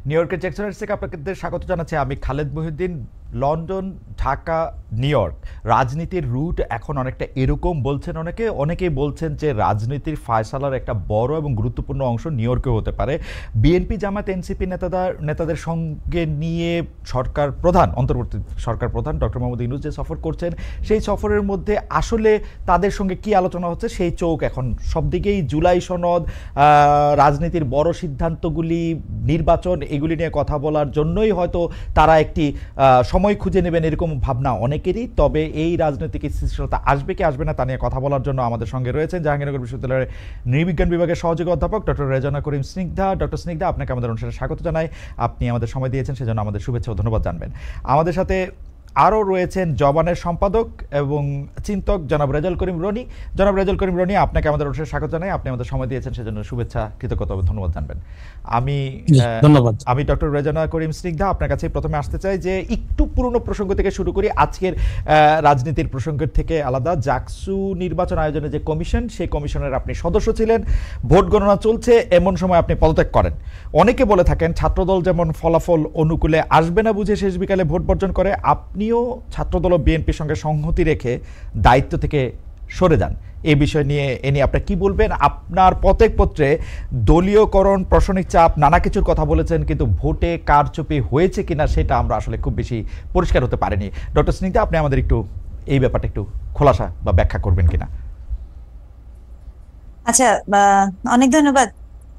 New ইয়র্কের জ্যাকসনের থেকে আপনাদের স্বাগত জানাচ্ছি। আমি Khaled Mohiuddin. London, Dhaka, new York, রাজনীতির রুট এখন অনেকটা এরকম বলছেন অনেকেই বলছেন যে রাজনীতির ফায়সালার একটা বড় এবং গুরুত্বপূর্ণ অংশ নিউ ইয়র্কে হতে পারে। বিএনপি, জামায়াত, এনসিপি নেতাদের সঙ্গে নিয়ে অন্তর্বর্তী সরকার প্রধান ডক্টর মোহাম্মদ ইউনূস যে সফর করছেন, সেই সফরের মধ্যে আসলে তাদের সঙ্গে কি আলোচনা হচ্ছে সেই চোখ এখন সব দিকেই জুলাই সনদ, রাজনীতির বড় সিদ্ধান্তগুলি, নির্বাচন, এগুলি নিয়ে কথা বলার জন্যই হয়তো তারা একটি সময় খুঁজে নেবেন এরকম ভাবনা অনেকেরই। তবে এই রাজনৈতিক স্থিতিশীলতা আসবে কি আসবে না তা নিয়ে কথা বলার জন্য আমাদের সঙ্গে রয়েছেন জাহাঙ্গীরনগর বিশ্ববিদ্যালয়ের নৃবিজ্ঞান বিভাগের সহযোগী অধ্যাপক ডক্টর রেজনা করিম স্নিগ্ধা। ডক্টর স্নিগ্ধা, আপনাকে আমাদের অনুষ্ঠানে স্বাগত জানাই। আপনি আমাদের সময় দিয়েছেন, সেজন্য আমাদের শুভেচ্ছা ও ধন্যবাদ জানবেন। আমাদের সাথে আরও রয়েছেন জবানের সম্পাদক এবং চিন্তক জনাব রেজাউল করিম রনি। জনাব রেজাউল করিম রনি, আপনাকে আমাদের অনুষ্ঠানে স্বাগত জানাই। আপনি আমাদের সময় দিয়েছেন, সেজন্য শুভেচ্ছা, কৃতজ্ঞতা এবং ধন্যবাদ জানবেন। আমি ডক্টর রেজানা করিম স্নিগ্ধা আপনার কাছে প্রথমে আসতে চাই যে একটু পুরনো প্রসঙ্গ থেকে শুরু করি। আজকের রাজনীতির প্রসঙ্গের থেকে আলাদা, জাকসু নির্বাচন আয়োজনে যে কমিশন, সেই কমিশনের আপনি সদস্য ছিলেন। ভোট গণনা চলছে, এমন সময় আপনি পদত্যাগ করেন। অনেকে বলে থাকেন ছাত্রদল যেমন ফলাফল অনুকূলে আসবে না বুঝে শেষ বিকালে ভোট বর্জন করে, আপনিও ছাত্রদল ও বিএনপির সঙ্গে সংহতি রেখে দায়িত্ব থেকে সরে যান। এই বিষয় নিয়ে আপনারা কি বলবেন? আপনার পত্রে দলীয়করণ, প্রশাসনিক চাপ, নানা কিছুর কথা বলেছেন, কিন্তু ভোটে কারচুপি হয়েছে কিনা সেটা আমরা আসলে খুব বেশি পরিষ্কার হতে পারিনি। ডক্টর স্নিগ্ধা, আপনি আমাদের একটু এই ব্যাপারটা একটু খোলাসা বা ব্যাখ্যা করবেন কিনা? আচ্ছা, অনেক ধন্যবাদ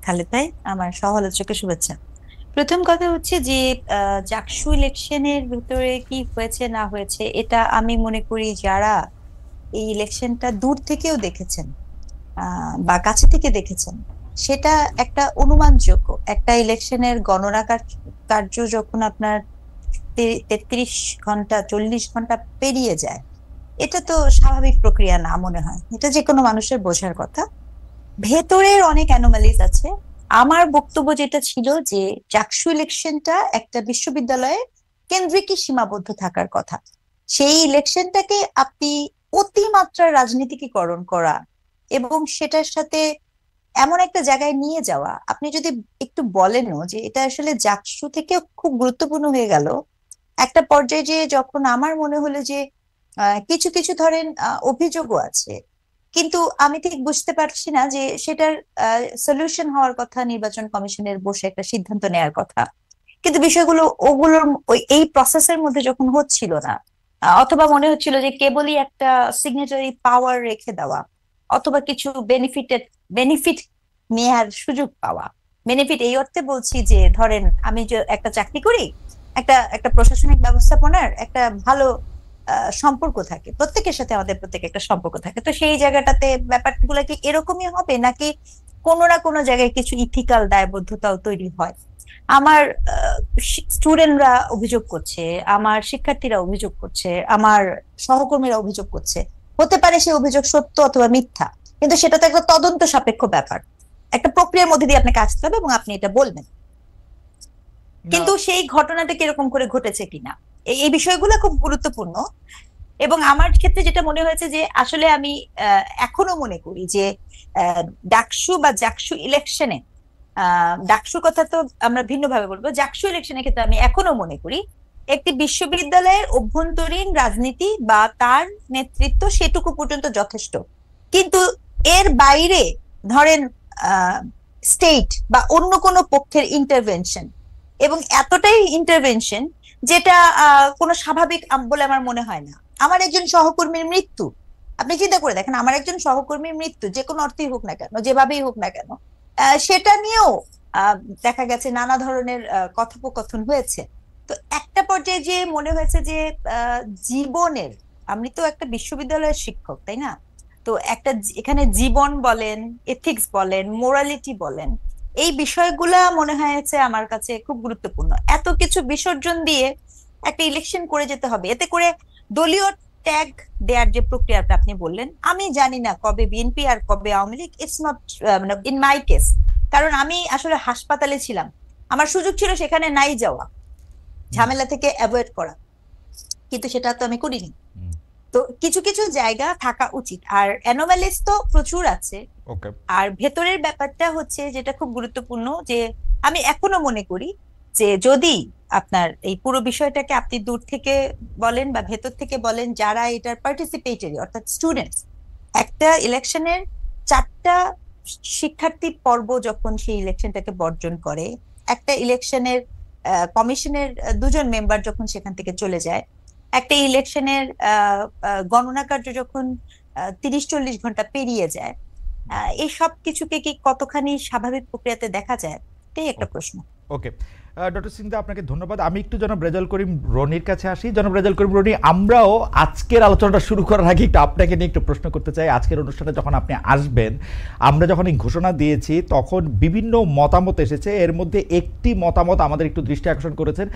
খালেদ ভাই, আমার সহ-আলোচকের শুভেচ্ছা। প্রথম কথা হচ্ছে যে জাকসু ইলেকশনের ভিতরে কি হয়েছে না হয়েছে, এটা আমি মনে করি যারা এই ইলেকশনটা দূর থেকেও দেখেছেন বা কাছে থেকে দেখেছেন, সেটা একটা অনুমানযোগ্য। একটা ইলেকশনের গণনা কার্য যখন আপনার 33 ঘন্টা 40 ঘন্টা পেরিয়ে যায়, এটা তো স্বাভাবিক প্রক্রিয়া না মনে হয়, এটা যে কোনো মানুষের বোঝার কথা। ভেতরের অনেক অ্যানোমালিজ আছে। আমার বক্তব্য যেটা ছিল যে জাকসু ইলেকশনটা একটা বিশ্ববিদ্যালয়ে কেন্দ্রিকই সীমাবদ্ধ থাকার কথা। সেই ইলেকশনটাকে আপনি অতিমাত্রা রাজনীতিকীকরণ করা এবং সেটার সাথে এমন একটা জায়গায় নিয়ে যাওয়া, আপনি যদি একটু বলেনও যে এটা আসলে জাকসু থেকে খুব গুরুত্বপূর্ণ হয়ে গেল একটা পর্যায়ে, যে যখন আমার মনে হলো যে কিছু কিছু ধরেন অভিযোগও আছে, কিন্তু আমি ঠিক বুঝতে পারছি না যে সেটার সলিউশন হওয়ার কথা, নির্বাচন কমিশনের বসে একটা সিদ্ধান্ত নেওয়ার কথা, কিন্তু বিষয়গুলো ওগুলোর এই প্রসেসের মধ্যে যখন হচ্ছিল না, অথবা মনে হচ্ছিল যে কেবলই একটা সিগনেচারি পাওয়ার রেখে দেওয়া, অথবা কিছু বেনিফিট নেয়ার সুযোগ পাওয়া। বেনিফিট এই অর্থে বলছি যে ধরেন আমি যে একটা চাকরি করি, একটা একটা প্রশাসনিক ব্যবস্থাপনার একটা ভালো সম্পর্ক থাকে, প্রত্যেকের সাথে আমাদের প্রত্যেক একটা সম্পর্ক থাকে, তো সেই জায়গাটাতে ব্যাপারগুলো কি এরকমই হবে, নাকি কোনো না কোনো জায়গায় কিছু ইথিক্যাল দায়বদ্ধতাও তৈরি হয়? আমার স্টুডেন্টরা অভিযোগ করছে, আমার শিক্ষার্থীরা অভিযোগ করছে, আমার সহকর্মীরা অভিযোগ করছে, হতে পারে সে অভিযোগ সত্য অথবা মিথ্যা, কিন্তু সেটা তো একটা তদন্ত সাপেক্ষ ব্যাপার, একটা প্রক্রিয়ার মধ্যে দিয়ে আপনাকে আসতে হবে এবং আপনি এটা বলবেন। কিন্তু সেই ঘটনাটা কিরকম করে ঘটেছে কিনা, এই বিষয়গুলো খুব গুরুত্বপূর্ণ। এবং আমার ক্ষেত্রে যেটা মনে হয়েছে যে আসলে আমি এখনো মনে করি যে ডাকসু বা জাকসু ইলেকশনে, ডাকসুর কথা তো আমরা ভিন্নভাবে বলবো, জাকসু ইলেকশনের ক্ষেত্রে আমি এখনো মনে করি একটি বিশ্ববিদ্যালয়ের অভ্যন্তরীণ রাজনীতি বা তার নেতৃত্ব সেটুকু পর্যন্ত যথেষ্ট, কিন্তু এর বাইরে ধরেন স্টেট বা অন্য কোনো পক্ষের ইন্টারভেনশন, এবং এতটাই ইন্টারভেনশন যেটা কোনো স্বাভাবিক বলে আমার মনে হয় না। আমার একজন সহকর্মীর মৃত্যু, আপনি চিন্তা করে দেখেন, আমার একজন সহকর্মীর মৃত্যু যে কোনো অর্থেই হোক না কেন, যেভাবেই হোক না কেন, সেটা নিয়েও দেখা গেছে নানা ধরনের কথোপকথন হয়েছে। তো একটা পর্যায়ে যে মনে হয়েছে যে জীবনের, আমি তো একটা বিশ্ববিদ্যালয়ের শিক্ষক, তাই না? তো একটা এখানে জীবন বলেন, এথিক্স বলেন, মোরালিটি বলেন, এই বিষয়গুলা মনে হয়েছে আমার কাছে খুব গুরুত্বপূর্ণ। এত কিছু বিসর্জন দিয়ে একটা ইলেকশন করে যেতে হবে, এতে করে দলীয় ট্যাগ দেওয়ার যে প্রক্রিয়াটা আপনি বললেন, আমি জানি না কবে বিএনপি আর কবে আওয়ামী লীগ, ইটস নট মানে ইন মাই কেস, কারণ আমি আসলে হাসপাতালে ছিলাম, আমার সুযোগ ছিল সেখানে নাই যাওয়া, ঝামেলা থেকে অ্যাভয়েড করা, কিন্তু সেটা তো আমি করিনি। তো কিছু কিছু জায়গা থাকা উচিত, আর অ্যানোমালিস তো প্রচুর আছে। আর ভেতরের ব্যাপারটা হচ্ছে যেটা খুব গুরুত্বপূর্ণ, যে আমি এখনো মনে করি যে যদি আপনার এই পুরো বিষয়টাকে আপনি দূর থেকে বলেন বা ভেতর থেকে বলেন, যারা এটার পার্টিসিপেটরি অর্থাৎ স্টুডেন্টস, একটা ইলেকশনের 4টা শিক্ষার্থী পর্ব যখন সেই ইলেকশনটাকে বর্জন করে, একটা ইলেকশনের কমিশনের 2জন মেম্বার যখন সেখান থেকে চলে যায়, একটা ইলেকশনের গণনা কার্য যখন 30-40 ঘন্টা পেরিয়ে যায়, এই সব কিছুকে কি কতখানি স্বাভাবিক প্রক্রিয়াতে দেখা যায়, এটাই একটা প্রশ্ন। ওকে, ডক্টর সিংদা আপনাকে ধন্যবাদ। আমি একটু জনাব রেজাউল করিম রনির কাছে আসি। জনাব রেজাউল করিম রনি, আমরাও আজকের আলোচনাটা শুরু করার আগে একটু আপনাকে নিয়ে একটু প্রশ্ন করতে চাই। আজকের অনুষ্ঠানে যখন আপনি আসবেন, আমরা যখন এই ঘোষণা দিয়েছি তখন বিভিন্ন মতামত এসেছে, এর মধ্যে একটি মতামত আমাদের একটু দৃষ্টি আকর্ষণ করেছেন।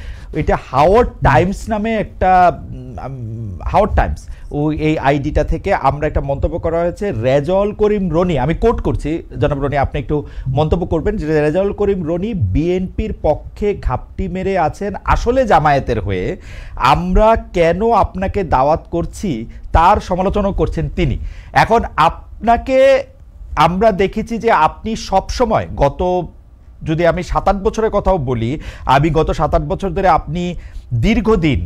এটা হাওয়ার্ড টাইমস নামে একটা হাওয়ার্ড টাইমস এই আইডিটা থেকে আমরা একটা মন্তব্য করা হয়েছে। রেজাউল করিম রনি, আমি কোট করছি, জনাব রনি আপনি একটু মন্তব্য করবেন যে রেজাউল করিম রনি বিএনপির পক্ষে ঘাপটি মেরে আছেন আসলে জামায়াতের হয়ে, আমরা কেন আপনাকে দাওয়াত করছি তার সমালোচনা করছেন তিনি। এখন আপনাকে আমরা দেখেছি যে আপনি সব সময় গত, যদি আমি 7-8 বছরের কথাও বলি, আমি গত 7-8 বছর ধরে আপনি দীর্ঘদিন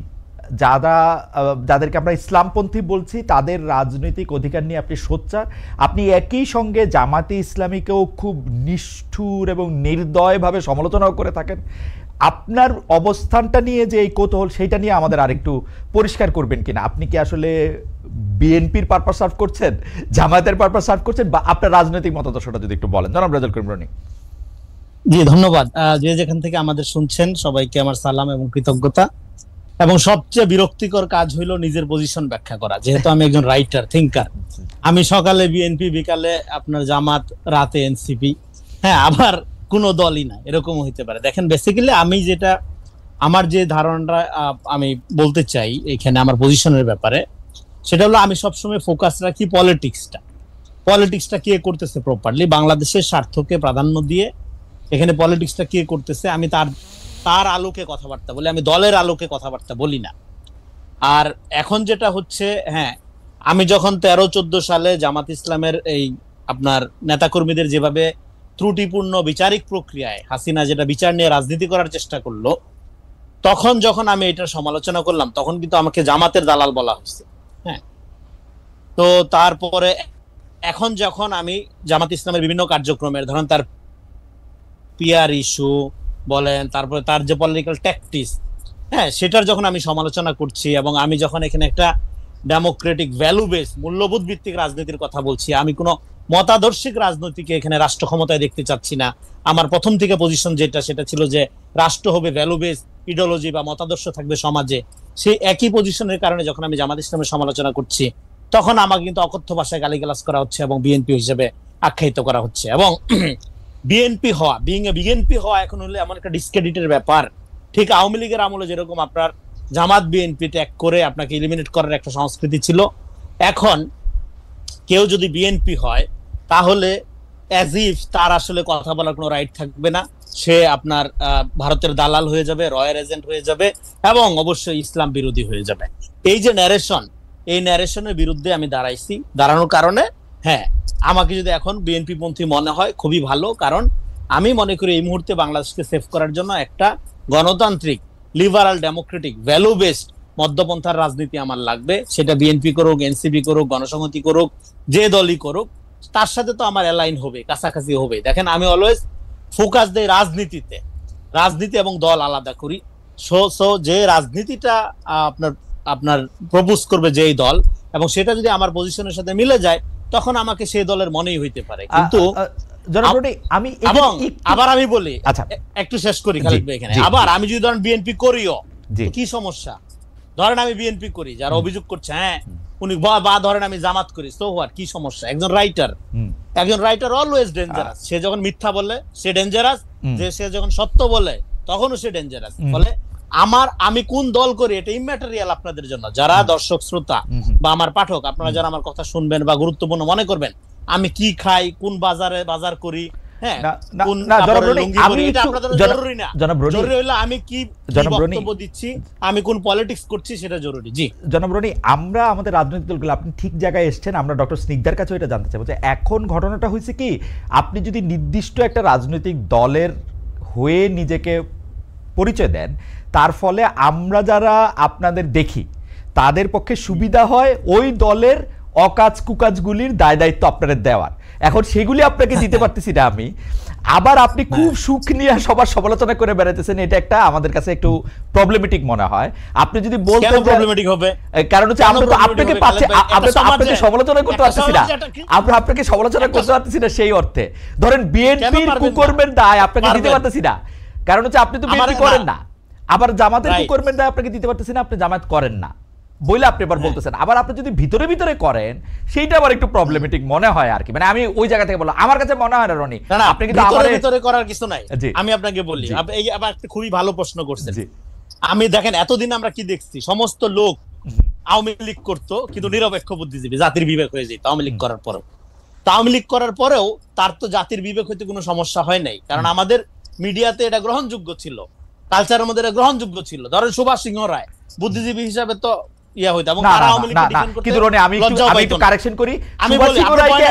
যাদেরকে আমরা ইসলামপন্থী বলছি তাদের রাজনৈতিক অধিকার নিয়ে আপনি সোচ্চার। আপনি একই সঙ্গে জামাতে ইসলামীকেও খুব নিষ্ঠুর এবং নির্দয়ভাবে সমালোচনাও করে থাকেন। আপনার অবস্থানটা নিয়ে যে এই কৌতূহল, সেইটা নিয়ে আমাদের আরেকটু পরিষ্কার করবেন কিনা। আপনি কি আসলে বিএনপির পারপাস সার্ভ করছেন, জামায়াতের পারপাস সার্ভ করছেন, বা আপনার রাজনৈতিক মতাদর্শটা যদি একটু বলেন জনাব রেজাউল করিম রনি। জি ধন্যবাদ। যে যেখান থেকে আমাদের শুনছেন সবাইকে আমার সালাম এবং কৃতজ্ঞতা। এবং সবচেয়ে বিরক্তিকর কাজ হইলো নিজের পজিশন ব্যাখ্যা করা, যেহেতু আমি একজন রাইটার থিঙ্কার। আমি সকালে বিএনপি, বিকালে আপনার জামাত, রাতে এনসিপি, হ্যাঁ আবার কোনো দলই না, এরকম হইতে পারে। দেখেন বেসিক্যালি আমি যেটা, আমার যে ধারণাটা আমি বলতে চাই এখানে আমার পজিশনের ব্যাপারে, সেটা হলো আমি সবসময় ফোকাস রাখি পলিটিক্সটা কে করতেছে প্রপারলি, বাংলাদেশের স্বার্থকে প্রাধান্য দিয়ে এখানে পলিটিক্সটা কে করতেছে আমি তার আলোকে কথাবার্তা বলি, আমি দলের আলোকে কথাবার্তা বলি না। আর এখন যেটা হচ্ছে, হ্যাঁ আমি যখন 13-14 সালে জামাত ইসলামের এই আপনার নেতাকর্মীদের যেভাবে ত্রুটিপূর্ণ বিচারিক প্রক্রিয়ায় হাসিনা যেটা বিচার নিয়ে রাজনীতি করার চেষ্টা করলো, তখন যখন আমি এটার সমালোচনা করলাম তখন কিন্তু আমাকে জামাতের দালাল বলা হয়েছে। হ্যাঁ, তো তারপরে এখন যখন আমি জামাত ইসলামের বিভিন্ন কার্যক্রমের, ধরেন তার পিআর ইস্যু বলেন, তারপরে তার যে পলিটিক্যাল ট্যাকটিক্স, হ্যাঁ সেটার যখন আমি সমালোচনা করছি, এবং আমি যখন এখানে একটা ডেমোক্রেটিক ভ্যালু বেস মূল্যবোধ ভিত্তিক রাজনীতির কথা বলছি, আমি কোনো মতাদর্শিক রাজনীতিকে এখানে রাষ্ট্র ক্ষমতায় দেখতে চাচ্ছি না। আমার প্রথম থেকে পজিশন সেটা ছিল যে রাষ্ট্র হবে ভ্যালু বেস ইডিওলজি বা মতাদর্শ থাকবে সমাজে। সেই একই পজিশনের কারণে যখন আমি জামাত ইসলামের সমালোচনা করছি তখন আমাকে কিন্তু অকথ্য ভাষায় গালিগালাজ করা হচ্ছে এবং বিএনপি হিসেবে আখ্যায়িত করা হচ্ছে। এবং বিএনপি হওয়া এখন হলে এমন একটা ডিসক্রেডিটের ব্যাপার, ঠিক আওয়ামী লীগের আমলে যেরকম আপনার জামাত বিএনপি ট্যাগ করে আপনাকে এলিমিনেট করার একটা সংস্কৃতি ছিল, এখন কেউ যদি বিএনপি হয় তাহলে অ্যাজ ইফ তার আসলে কথা বলার কোনো রাইট থাকবে না, সে আপনার ভারতের দালাল হয়ে যাবে, রয়্যাল এজেন্ট হয়ে যাবে, এবং অবশ্যই ইসলাম বিরোধী হয়ে যাবে। এই যে ন্যারেশন, এই ন্যারেশনের বিরুদ্ধে আমি দাঁড়ানোর কারণে, হ্যাঁ আমাকে যদি এখন বিএনপি পন্থী মনে হয় খুবই ভালো, কারণ আমি মনে করি এই মুহূর্তে বাংলাদেশকে সেভ করার জন্য একটা গণতান্ত্রিক লিবারাল ডেমোক্রেটিক ভ্যালু বেসড মধ্যপন্থার রাজনীতি আমার লাগবে। সেটা বিএনপি করুক, এনসিপি করুক, গণসংহতি করুক, যে দলই করুক, তার সাথে তো আমার অ্যালাইন হবে, কাছাকাছি হবে। দেখেন আমি অলওয়েজ ফোকাস দেই রাজনীতিতে, রাজনীতি এবং দল আলাদা করি। সো যে রাজনীতিটা আপনার প্রপোজ করবে যেই দল, এবং সেটা যদি আমার পজিশনের সাথে মিলে যায় তখন আমাকে সেই দলের মনেই হইতে পারে। কিন্তু আবার আমি বলি, আচ্ছা একটু শেষ করি খালিদ ভাই এখানে, আবার আমি যদি ধরেন বিএনপি করিও, কি সমস্যা? ধরেন আমি বিএনপি করি, যারা অভিযোগ করছে হ্যাঁ উনি, বা ধরেন আমি জামাত করি, সো হোয়াট, কি সমস্যা? একজন রাইটার অলওয়েজ ডেঞ্জারাস। সে যখন মিথ্যা বলে সে ডেঞ্জারাস, যে সে যখন সত্য বলে তখনও সে ডেঞ্জারাস। ফলে আমি কোন দল করি এটা ইম্যাটেরিয়াল আপনাদের জন্য, যারা দর্শক শ্রোতা বা আমার পাঠক, আপনারা যারা আমার কথা শুনবেন বা গুরুত্বপূর্ণ মনে করবেন, আমি কি খাই, কোন বাজার করি, হ্যাঁ কোন জরুরি না, জরুরি হলো আমি কি বক্তব্য দিচ্ছি, আমি কোন পলিটিক্স করছি সেটা জরুরি। জি জনাব রনি, আমরা আমাদের রাজনৈতিক দলগুলো, আপনি ঠিক জায়গায় এসেছেন। আমরা ডক্টর স্নিগ্ধার কাছে এটা জানতে চাইবো যে এখন ঘটনাটা হয়েছে কি, আপনি যদি নির্দিষ্ট একটা রাজনৈতিক দলের হয়ে নিজেকে পরিচয় দেন, তার ফলে আমরা যারা আপনাদের দেখি তাদের পক্ষে সুবিধা হয় ওই দলের অকাজ কুকাজগুলির দায় দায়িত্ব আপনাদের দেওয়ার। এখন সেগুলি আপনাকে দিতে পারতেছি না আমি, আবার আপনি খুব সুখ নিয়ে সবার সমালোচনা করে বেড়াতেছেন, এটা একটা আমাদের কাছে একটু প্রবলেমেটিক মনে হয়। আপনি যদি বলতেন প্রবলেমেটিক হবে, কারণ হচ্ছে আমরা তো আপনাকে পাচ্ছি, আমরা তো আপনাকে সমালোচনা করতে পারতেছি না, আমরা আপনাকে সমালোচনা করতে পারতেছি না সেই অর্থে। ধরেন বিএনপির কুকর্মের দায় আপনাকে দিতে পারতেছি না, কারণ হচ্ছে আপনি তো বিএনপি করেন না। আবার জামাতের কুকর্মের দায় আপনাকে দিতে পারতেছি না, আপনি জামাত করেন না বইলে আপনি এবার বলতেছেন। আবার আপনি যদি ভিতরে ভিতরে করেন সেইটা আবার একটু প্রবলেমেটিক মনে হয় আর কি। মানে আমি ওই জায়গা থেকে বললাম, আমার কাছে মনে হয় না রনি আপনি কিন্তু ভিতরে ভিতরে করার কিছু নাই। আমি আপনাকে বলি, এই আবার একটা খুবই ভালো প্রশ্ন করছেন। আমি দেখেন এতদিন আমরা কি দেখছি, সমস্ত লোক আওয়ামী লীগ করতো কিন্তু নিরপেক্ষ বুদ্ধিজীবী, জাতির বিবেক হয়ে যেত আওয়ামী লীগ করার পরেও। আওয়ামী লীগ করার পরেও তার তো জাতির বিবেক হইতে কোনো সমস্যা হয় নাই, কারণ আমাদের মিডিয়াতে এটা গ্রহণযোগ্য ছিল, কালচারের মধ্যে এটা গ্রহণযোগ্য ছিল। ধরেন সুভাষ সিংহ রায় বুদ্ধিজীবী হিসাবে তো ইয়া হইতো, এবং তারা আওয়ামী লীগকে ডিফেন্ড করতে, কিন্তু রনি আমি একটু কারেকশন করি, আমি সুভাষ বলি সিংহ রায়কে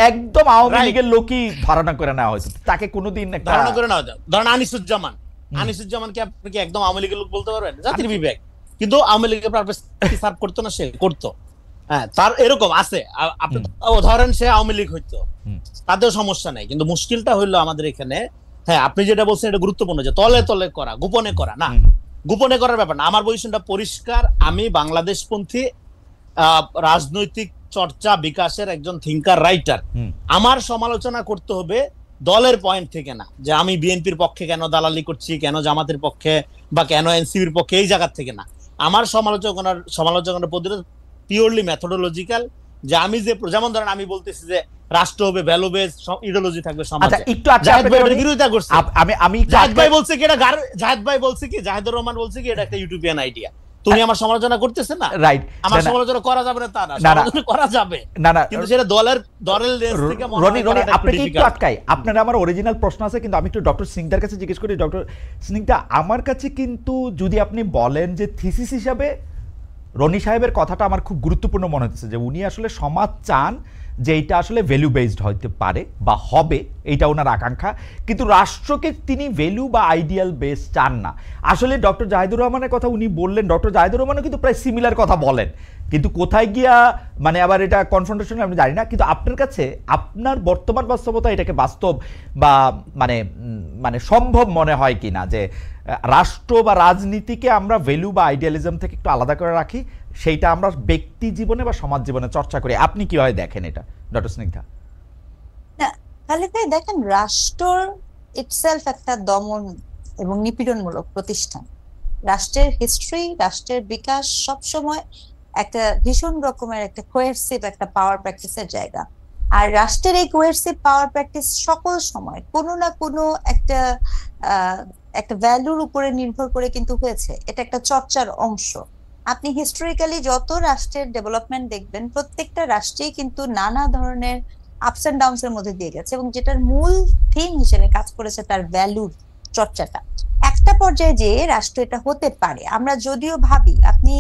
একদম আওয়ামী লীগের লোকই ধারণা করে নেওয়া হয়তো, তাকে কোনোদিন একটা ধারণা করে নেওয়া যায়। ধরেন আনিসুজ্জামানকে আপনি কি একদম আওয়ামী লীগের লোক বলতে পারবেন? জাতির বিবেক, কিন্তু আওয়ামী লীগের পারপাস সার্ভ করতো না, সে করতো। হ্যাঁ, তার এরকম আছে। আপনি ধরেন সে আওয়ামী লীগ হইতো, তাদের সমস্যা নাই, কিন্তু মুশকিলটা হইলো আমাদের এখানে, হ্যাঁ আপনি যেটা বলছেন এটা গুরুত্বপূর্ণ, যে তলে তলে করা, গোপনে করা না, গোপনে করার ব্যাপার না। আমার পজিশনটা পরিষ্কার, আমি বাংলাদেশপন্থী রাজনৈতিক চর্চা বিকাশের একজন থিঙ্কার রাইটার। আমার সমালোচনা করতে হবে দলের পয়েন্ট থেকে না, যে আমি বিএনপির পক্ষে কেন দালালি করছি, কেন জামাতের পক্ষে বা কেন এনসিপির পক্ষে, এই জায়গা থেকে না। আমার সমালোচনার পদ্ধতি পিওরলি মেথোডোলজিক্যাল, যে আমি যে, যেমন ধরেন আমি বলতেছি যে রাষ্ট্র হবে ভ্যালু বেস, ইডিওলজি থাকবে সমাজে। একটু বিরোধিতা করছে, আমি জাহিদ ভাই বলছে কি, এটা জাহিদুর রহমান বলছে কি এটা একটা ইউটিউবিয়ান আইডিয়া। তুমি আমার সমালোচনা করতেছ না, রাইট? আমার সমালোচনা করা যাবে না তা না, সমালোচনা করা যাবে না, কিন্তু সেটা দলের লেন্স থেকে মনে হয়। আপনাকে একটু আটকাই, আপনার আমার অরিজিনাল প্রশ্ন আছে, কিন্তু আমি একটু ডক্টর সিংদার কাছে জিজ্ঞেস করি। ডক্টর সিংদা, আমার কাছে কিন্তু যদি আপনি বলেন যে থিসিস হিসাবে রনি সাহেবের কথাটা আমার খুব গুরুত্বপূর্ণ মনে হচ্ছে, যে উনি আসলে সমাজ চান যে এটা আসলে ভ্যালু বেসড হইতে পারে বা হবে, এইটা ওনার আকাঙ্ক্ষা, কিন্তু রাষ্ট্রকে তিনি ভ্যালু বা আইডিয়াল বেস চান না। আসলে ডক্টর জাহিদুর রহমানের কথা উনি বললেন, ডক্টর জাহিদুর রহমানও কিন্তু প্রায় সিমিলার কথা বলেন, কিন্তু কোথায় গিয়া মানে আবার এটা কনফ্রন্টেশন আমি জানি না। কিন্তু আপনার কাছে আপনার বর্তমান বাস্তবতা এটাকে বাস্তব বা মানে সম্ভব মনে হয় কি না, যে রাষ্ট্র বা রাজনীতিকে আমরা ভ্যালু বা আইডিয়ালিজম থেকে একটু আলাদা করে রাখি, সেইটা আমরা ব্যক্তি জীবনে বা সমাজ জীবনে চর্চা করি? আপনি কিভাবে দেখেন এটা ডক্টর স্নিগ্ধা? তাহলে দেখেন, রাষ্ট্র ইটসেলফ একটা দমন এবং নিপীড়নমূলক প্রতিষ্ঠান। রাষ্ট্রের হিস্ট্রি, রাষ্ট্রের বিকাশ সবসময় একটা ভীষণ রকমের একটা কোয়েরসিভ একটা পাওয়ার প্র্যাকটিসের জায়গা। আর রাষ্ট্রের এই কোয়েরসিভ পাওয়ার প্র্যাকটিস সকল সময় কোনো না কোনো একটা ভ্যালুর উপরে নির্ভর করে কিন্তু হয়েছে, এটা একটা চর্চার অংশ। আপনি হিস্টোরিক্যালি যত রাষ্ট্রের ডেভেলপমেন্ট দেখবেন, প্রত্যেকটা রাষ্ট্রেই কিন্তু নানা ধরনের আপস এন্ড ডাউনস এর মধ্যে দিয়ে গেছে, এবং যেটার মূল থিম হিসেবে কাজ করেছে তার ভ্যালুর চর্চাটা। একটা পর্যায়ে যে রাষ্ট্র এটা হতে পারে, আমরা যদিও ভাবি আপনি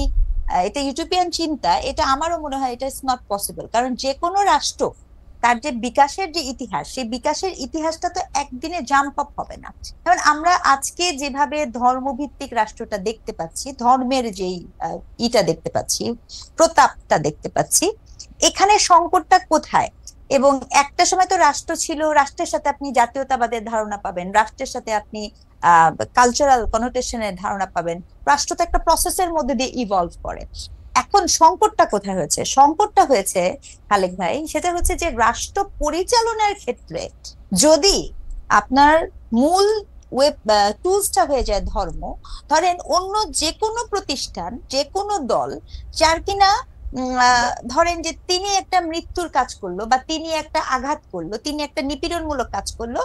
এটা ইউটোপিয়ান চিন্তা, এটা আমারও মনে হয় এটা ইজ নট পসিবল, কারণ যে কোনো রাষ্ট্র তার যে বিকাশের যে ইতিহাস, সেই বিকাশের ইতিহাসটা তো একদিনে জাম্প আপ হবে না। কারণ আমরা আজকে যেভাবে ধর্মভিত্তিক রাষ্ট্রটা দেখতে পাচ্ছি, ধর্মের যেই দেখতে পাচ্ছি, প্রতাপটা দেখতে পাচ্ছি, এখানে সংকটটা কোথায়? এবং একটা সময় তো রাষ্ট্র ছিল, রাষ্ট্রের সাথে আপনি জাতীয়তাবাদের ধারণা পাবেন, রাষ্ট্রের সাথে আপনি কালচারাল কনোটেশনের ধারণা পাবেন। রাষ্ট্র তো একটা প্রসেসের মধ্যে দিয়ে ইভলভ করে। এখন সংকটটা কোথায় হয়েছে? সংকটটা হয়েছে খালেক ভাই, সেটা হচ্ছে যে রাষ্ট্র পরিচালনার ক্ষেত্রে যদি আপনার মূল টুলসটা হয়ে যায় ধর্ম, ধরেন অন্য যে কোনো প্রতিষ্ঠান, যে কোনো দল যার কিনা ধরেন যে তিনি একটা মৃত্যুর কাজ করলো, বা তিনি একটা আঘাত করলো, তিনি একটা নিপীড়নমূলক কাজ করলো,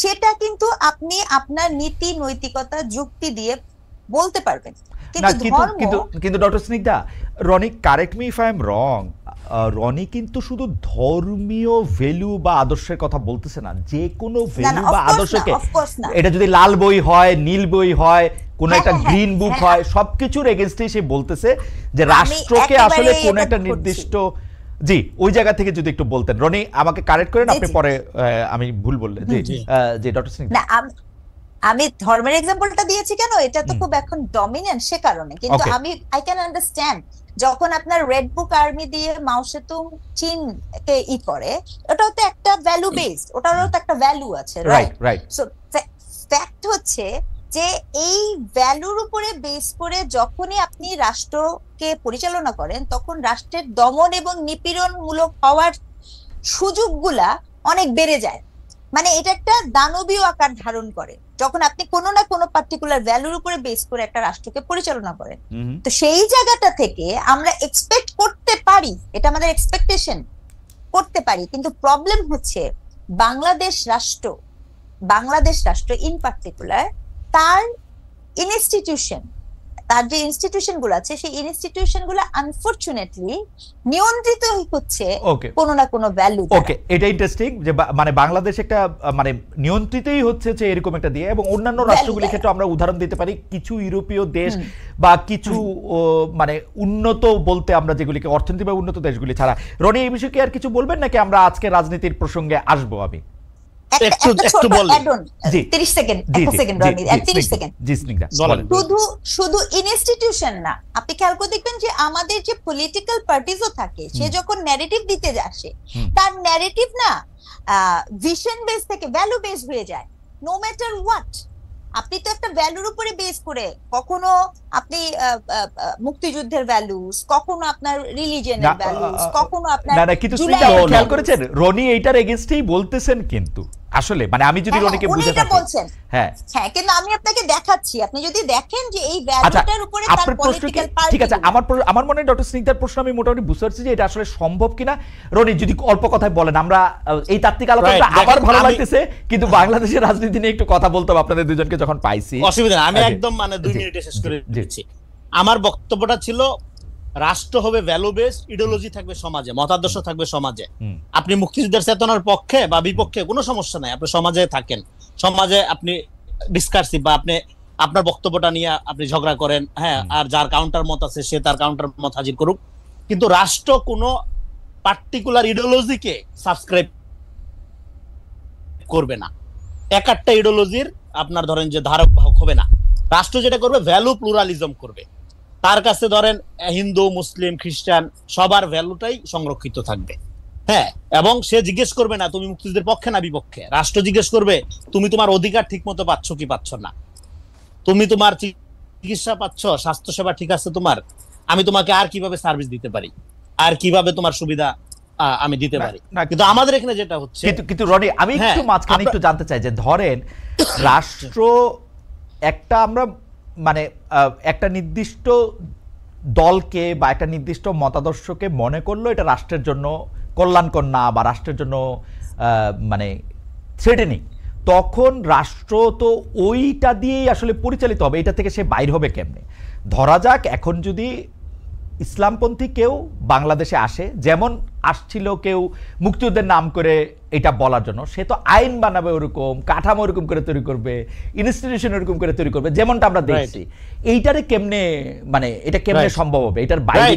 সেটা কিন্তু আপনি আপনার নীতি নৈতিকতা যুক্তি দিয়ে বলতে পারবেন। কিন্তু doctor Snigdha, Rony correct me if I am wrong, Rony কিন্তু শুধু ধর্মীয় ভ্যালু বা আদর্শের কথা বলতেছে না, যে কোনো ভ্যালু বা আদর্শকে, এটা যদি লাল বই হয়, নীল বই হয়, কোন একটা গ্রিন বুক হয়, সবকিছুর এগেইনস্টে সে বলতেছে যে রাষ্ট্রকে আসলে কোন একটা নির্দিষ্ট, জি ওই জায়গা থেকে যদি একটু বলতেন। রনি আমাকে কারেক্ট করেন, আপনি পরে আমি ভুল বললে। জি জি ডক্টর সিং। আমি ধর্মের এক্সাম্পলটা দিয়েছি কেন, এটা তো খুব এখন ডমিনেন্ট সে কারণে, কিন্তু Okay. আমি আই ক্যান আন্ডারস্ট্যান্ড যখন আপনার রেড বুক আর্মি দিয়ে মাও সেতুং চীনকে করে, ওটাও তো একটা ভ্যালু বেসড, ওটারও তো একটা ভ্যালু আছে, right right? Right so fact হচ্ছে যে এই ভ্যালুর উপরে বেস করে যখনই আপনি রাষ্ট্রকে পরিচালনা করেন, তখন রাষ্ট্রের দমন এবং নিপীড়নমূলক হওয়ার সুযোগগুলা অনেক বেড়ে যায়। মানে এটা একটা দানবীয় আকার ধারণ করে যখন আপনি কোনো না কোনো পার্টিকুলার ভ্যালুর উপরে বেস করে একটা রাষ্ট্রকে পরিচালনা করেন। তো সেই জায়গাটা থেকে আমরা এক্সপেক্ট করতে পারি, এটা আমাদের এক্সপেকটেশন করতে পারি, কিন্তু প্রবলেম হচ্ছে বাংলাদেশ রাষ্ট্র ইন পার্টিকুলার তার ইনস্টিটিউশন, তার যে ইনস্টিটিউশন গুলো আছে সেই ইনস্টিটিউশন গুলো আনফরচুনেটলি নিয়ন্ত্রিত হচ্ছে ওকে কোনো না কোনো ভ্যালু। ওকে, এটা ইন্টারেস্টিং যে মানে বাংলাদেশ একটা মানে নিয়ন্ত্রিতই হচ্ছে যে এরকম একটা দিয়ে, এবং অন্যান্য রাষ্ট্রগুলির ক্ষেত্রে আমরা উদাহরণ দিতে পারি কিছু ইউরোপীয় দেশ বা কিছু মানে উন্নত বলতে আমরা যেগুলিকে অর্থনৈতিকভাবে উন্নত দেশগুলি ছাড়া। রনি, এই বিষয়ে কি আর কিছু বলবেন নাকি আমরা আজকে রাজনীতির প্রসঙ্গে আসবো? আমি একটু বলি। 30 সেকেন্ড, 1 সেকেন্ড রনি, 30 সেকেন্ড। জি স্নিগ্ধা, শুধু ইনস্টিটিউশন না, আপনি খেয়াল করে দেখবেন যে আমাদের যে পলিটিক্যাল পার্টিজও থাকে, সে যখন ন্যারেটিভ দিতে আসে, তার ন্যারেটিভ না ভিশন বেস থেকে ভ্যালু বেস হয়ে যায়। নো ম্যাটার হোয়াট, আপনি তো একটা ভ্যালুর উপরে বেস করে, কখনো আপনি মুক্তিযুদ্ধের ভ্যালুস, কখনো আপনার রিলিজিয়নের ভ্যালুস, কখনো আপনার না কিন্তু খেয়াল করেছেন রনি এইটার এগেইনস্টেই বলতেছেন, কিন্তু আসলে মানে আমি যদি রনিকে বুঝে থাকি, হ্যাঁ হ্যাঁ, কিন্তু আমি আপনাকে দেখাচ্ছি, আপনি যদি দেখেন যে এই ভ্যালুটার উপরে তার পলিটিক্যাল পার্টি। ঠিক আছে, আমার মনে হয় ডক্টর স্নিগ্ধার প্রশ্ন আমি মোটামুটি বুঝতে পারছি যে এটা আসলে সম্ভব কিনা। রনি যদি অল্প কথায় বলেন, আমরা এই তাত্ত্বিক আলোচনাটা আবার ভালো লাগতেছে, কিন্তু বাংলাদেশের রাজনীতি নিয়ে একটু কথা বলতে হবে আপনাদের দুজনকে যখন পাইছি। অসুবিধা আমি একদম মানে 2 মিনিটে শেষ করে দিচ্ছি। আমার বক্তব্যটা ছিল রাষ্ট্র হবে ভ্যালু বেসড, ইডিওলজি থাকবে সমাজে, মতাদর্শ থাকবে সমাজে। আপনি মুক্তিযুদ্ধের চেতনার পক্ষে বা বিপক্ষে কোনো সমস্যা নাই, আপনি সমাজে থাকেন, সমাজে আপনি ডিসকাসিভ বা আপনি আপনার বক্তব্যটা নিয়ে আপনি ঝগড়া করেন, হ্যাঁ, আর যার কাউন্টার মত আছে সে তার কাউন্টার মত হাজির করুক, কিন্তু রাষ্ট্র কোনো পার্টিকুলার ইডিওলজিকে সাবস্ক্রাইব করবে না, একটা ইডিওলজির আপনার ধরেন যে ধারক বাহক হবে না। রাষ্ট্র যেটা করবে ভ্যালু প্লুরালিজম করবে, তার কাছে ধরেন হিন্দু মুসলিম খ্রিস্টান সবার ভ্যালুটাই সংরক্ষিত থাকবে, হ্যাঁ, এবং সে জিজ্ঞেস করবে না তুমি মুক্তিযুদ্ধের পক্ষে না বিপক্ষে, রাষ্ট্র জিজ্ঞেস করবে তুমি তোমার অধিকার ঠিক মতো পাচ্ছ কি পাচ্ছ না, তুমি তোমার চিকিৎসা পাচ্ছ, স্বাস্থ্য সেবা ঠিক আছে তোমার, আমি তোমাকে আর কিভাবে সার্ভিস দিতে পারি, আর কিভাবে তোমার সুবিধা আমি দিতে পারি। কিন্তু আমাদের এখানে যেটা হচ্ছে, কিন্তু রনি আমি একটু মাঝখানে একটু জানতে চাই যে ধরেন রাষ্ট্র একটা আমরা মানে একটা নির্দিষ্ট দলকে বা একটা নির্দিষ্ট মতাদর্শকে মনে করলো এটা রাষ্ট্রের জন্য কল্যাণকর না বা রাষ্ট্রের জন্য মানে থ্রেটেনিং, তখন রাষ্ট্র তো ওইটা দিয়েই আসলে পরিচালিত হবে, এটা থেকে সে বাইর হবে কেমনে? ধরা যাক এখন যদি ইসলামপন্থী কেউ বাংলাদেশে আসে, যেমন আসছিল কেউ মুক্তিযুদ্ধের নাম করে এটা বলার জন্য, সে তো আইন বানাবে ওরকম, কাঠামো ওরকম করে তৈরি করবে, ইনস্টিটিউশন ওরকম করে তৈরি করবে, যেমনটা আমরা দেখছি। এইটারে কেমনে মানে এটা কেমনে সম্ভব হবে? এটার বাইরে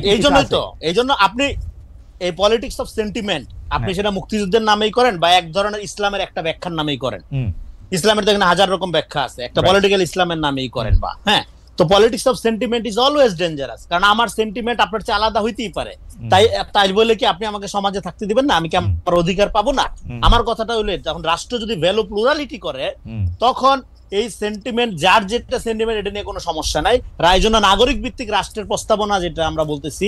এই জন্য আপনি এই পলিটিক্স অফ সেন্টিমেন্ট আপনি সেটা মুক্তিযুদ্ধের নামেই করেন বা এক ধরনের ইসলামের একটা ব্যাখ্যার নামেই করেন, ইসলামের তো এখানে হাজার রকম ব্যাখ্যা আছে, একটা পলিটিক্যাল ইসলামের নামেই করেন বা হ্যাঁ, তো politics of sentiment is always dangerous, কারণ আমার সেন্টিমেন্ট আপনার চেয়ে আলাদা হইতেই পারে, তাই বলে কি আপনি আমাকে সমাজে থাকতে দিবেন না, আমি কি আমার অধিকার পাবো না? আমার কথাটা হইলে যখন রাষ্ট্র যদি ভ্যালু প্লুরালিটি করে, তখন এই সেন্টিমেন্ট যার যেটা সেন্টিমেন্ট এটা নিয়ে কোনো সমস্যা নাই। রায়জন্য নাগরিক ভিত্তিক রাষ্ট্রের প্রস্তাবনা যেটা আমরা বলতেছি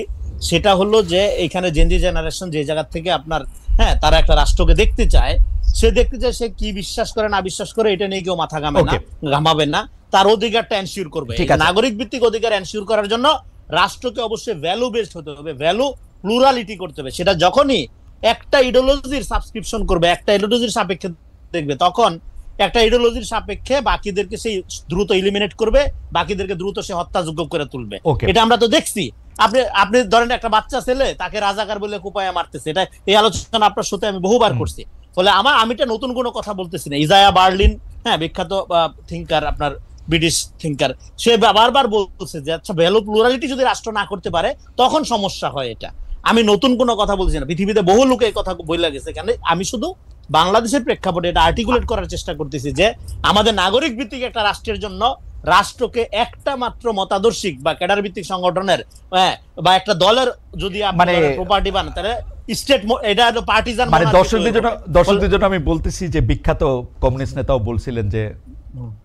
সেটা হলো যে এখানে জেনজি জেনারেশন যে জায়গা থেকে আপনার হ্যাঁ তারা একটা রাষ্ট্রকে দেখতে চায়, সে দেখতে চায় সে কি বিশ্বাস করে না বিশ্বাস করে এটা নিয়ে কেউ মাথা ঘামাবেন না, তার অধিকারটা এনশিওর করবে। নাগরিক ভিত্তিক অধিকার এনশিওর করার জন্য রাষ্ট্রকে অবশ্যই ভ্যালু বেসড হতে হবে, ভ্যালু প্লুরালিটি করতে হবে। সেটা যখনই একটা ইডিওলজির সাবস্ক্রিপশন করবে, একটা ইডিওলজির সাপেক্ষে দেখবে, তখন একটা ইডিওলজির সাপেক্ষে বাকিদেরকে সেই দ্রুত ইলিমিনেট করবে, বাকিদেরকে দ্রুত সে হত্যাযোগ্য করে তুলবে। এটা আমরা তো দেখছি। আপনি ধরেন একটা বাচ্চা ছেলে তাকে রাজাকার বলে কুপায়া মারতেছে, এটা এই আলোচনা আপনার সাথে আমি বহুবার করছি। ফলে আমি এটা নতুন কোনো কথা বলতেছি না। ইজায়া বার্লিন, হ্যাঁ, বিখ্যাত থিঙ্কার, আপনার ব্রিটিশ থিঙ্কার, সে বারবার বলছে যে আচ্ছা ভ্যালু প্লুরালিটি যদি রাষ্ট্র না করতে পারে তখন সমস্যা হয়। এটা আমি নতুন কোনো কথা বলছি না, পৃথিবীতে বহু লোক এই কথা বলে গেছে। কেন আমি শুধু বাংলাদেশের প্রেক্ষাপটে এটা আর্টিকুলেট করার চেষ্টা করতেছি যে আমাদের নাগরিক ভিত্তিক একটা রাষ্ট্রের জন্য রাষ্ট্রকে একটা মাত্র মতাদর্শিক বা ক্যাডার ভিত্তিক সংগঠনের বা একটা দলের যদি মানে প্রপার্টি বানান তাহলে স্টেট, এটা হলো পার্টিজান। মানে দর্শকদের জন্য আমি বলতেছি যে বিখ্যাত কমিউনিস্ট নেতাও বলছিলেন যে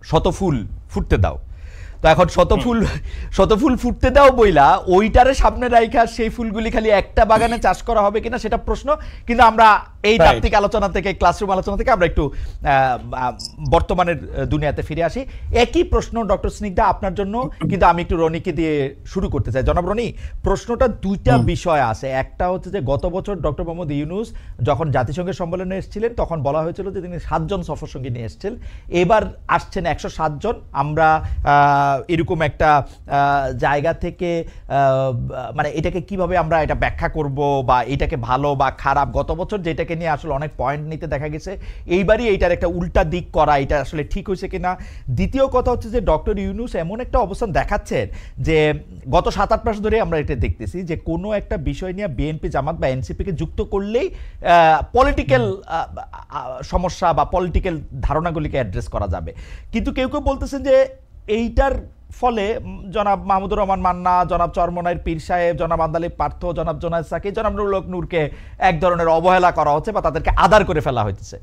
শত ফুল ফুটতে দাও, তো এখন শত ফুল ফুটতে দাও বইলা ওইটারে সামনে রাইখা সেই ফুলগুলি খালি একটা বাগানে চাষ করা হবে কিনা সেটা প্রশ্ন। কিন্তু আমরা এই তাত্ত্বিক আলোচনা থেকে, ক্লাসরুম আলোচনা থেকে আমরা একটু বর্তমানের দুনিয়াতে ফিরে আসি। একই প্রশ্ন ডক্টর স্নিগ্ধা আপনার জন্য, কিন্তু আমি একটু রনিকে দিয়ে শুরু করতে চাই। জনাব রনি, প্রশ্নটা দুইটা বিষয় আছে। একটা হচ্ছে যে গত বছর ডক্টর মোহাম্মদ ইউনূস যখন জাতিসংঘের সম্মেলনে এসেছিলেন তখন বলা হয়েছিল যে তিনি 7 জন সফরসঙ্গী নিয়ে এসেছেন, এবার আসছেন 107 জন। আমরা এরকম একটা জায়গা থেকে মানে এটাকে কিভাবে আমরা এটা ব্যাখ্যা করব বা এটাকে ভালো বা খারাপ, গত বছর যেটাকে নিয়ে আসলে অনেক পয়েন্ট নিতে দেখা গেছে, এইবারই এইটার একটা উল্টা দিক করা এটা আসলে ঠিক হয়েছে কিনা। দ্বিতীয় কথা হচ্ছে যে ডক্টর ইউনূস এমন একটা অবস্থান দেখাচ্ছেন যে গত 7-8 মাস ধরে আমরা এটা দেখতেছি যে কোনো একটা বিষয় নিয়ে বিএনপি, জামাত বা এনসিপিকে যুক্ত করলেই পলিটিক্যাল সমস্যা বা পলিটিক্যাল ধারণাগুলিকে অ্যাড্রেস করা যাবে। কিন্তু কেউ কেউ বলতেছেন যে এইটার ফলে জনাব মাহমুদুর রহমান মান্না, জনাব চরমনাইর পীর সাহেব, জনাব আন্দালিব পার্থ, জনাব জোনায়েদ সাকি, জনাব নুরুল হক নূরকে এক ধরনের অবহেলা করা হচ্ছে বা তাদেরকে আদার করে ফেলা হচ্ছে।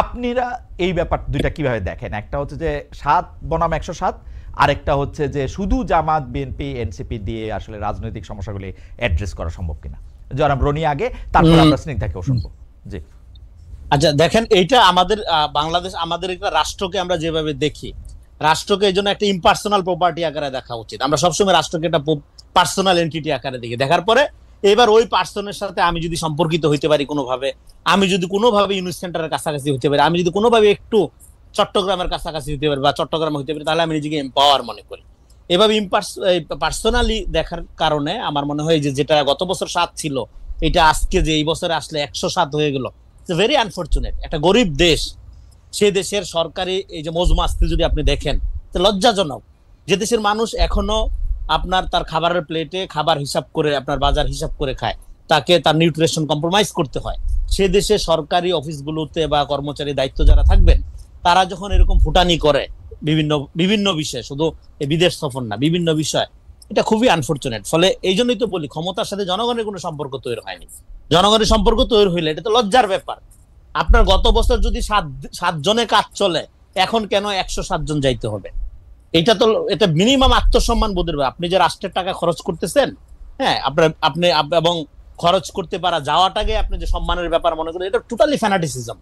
আপনারা এই ব্যাপার দুইটা কিভাবে দেখেন? একটা হচ্ছে যে 7 বনাম 107, আরেকটা হচ্ছে যে শুধু জামাত, বিএনপি, এনসিপি দিয়ে আসলে রাজনৈতিক সমস্যাগুলি অ্যাড্রেস করা সম্ভব কিনা। জনাব রনি আগে, তারপর আমরা স্নিগ্ধাকেও শুনবো। জি আচ্ছা, দেখেন এইটা আমাদের বাংলাদেশ, আমাদের একটা রাষ্ট্রকে আমরা যেভাবে দেখি, রাষ্ট্রকে এই জন্য একটা ইম্পার্সোনাল প্রপার্টি আকারে দেখা উচিত। আমরা সবসময় রাষ্ট্রকে একটা পার্সোনাল এন্টিটি আকারে দেখি। দেখার পরে এবার ওই পার্সনের সাথে আমি যদি সম্পর্কিত হইতে পারি কোনোভাবে, আমি যদি কোনোভাবে ইউনিট সেন্টারের কাছাকাছি হইতে পারি, আমি যদি কোনোভাবে একটু চট্টগ্রামের কাছাকাছি হইতে পারি বা চট্টগ্রামে হইতে পারি, তাহলে আমি নিজেকে এম্পাওয়ার মনে করি। এভাবে পার্সোনালি দেখার কারণে আমার মনে হয় যে যেটা গত বছর 7 ছিল, এটা আজকে যে এই বছরে আসলে 107 হয়ে গেল, ভেরি আনফরচুনেট। একটা গরিব দেশ, সে দেশের সরকারি এই যে মজমাস্তি যদি আপনি দেখেন, লজ্জাজনক। যে দেশের মানুষ এখনো আপনার তার খাবারের প্লেটে খাবার হিসাব করে, আপনার বাজার হিসাব করে খায়, তাকে তার নিউট্রিশন কম্প্রোমাইজ করতে হয়। সে দেশে সরকারি অফিসগুলোতে বা কর্মচারী দায়িত্ব যারা থাকবেন, তারা যখন এরকম ফুটানি করে বিভিন্ন বিষয়, শুধু বিদেশ সফর না, বিভিন্ন বিষয়, এটা খুবই আনফরচুনেট। ফলে এই জন্যই তো বলি, ক্ষমতার সাথে জনগণের কোনো সম্পর্ক তৈরি হয়নি। জনগণের সম্পর্ক তৈরি হইলে এটা তো লজ্জার ব্যাপার। আপনার গত বছর যদি 7 জনে কাজ চলে, এখন কেন 107 জন যাইতে হবে? এটা মিনিমাম আত্মসম্মান বোধের ব্যাপার। আপনি যে রাষ্ট্রের টাকা খরচ করতেছেন, হ্যাঁ, আপনি এবং খরচ করতে পারা যাওয়াটাকে আপনি যে সম্মানের ব্যাপার মনে করেন, এটা টোটালি ফ্যানাটিসিজম,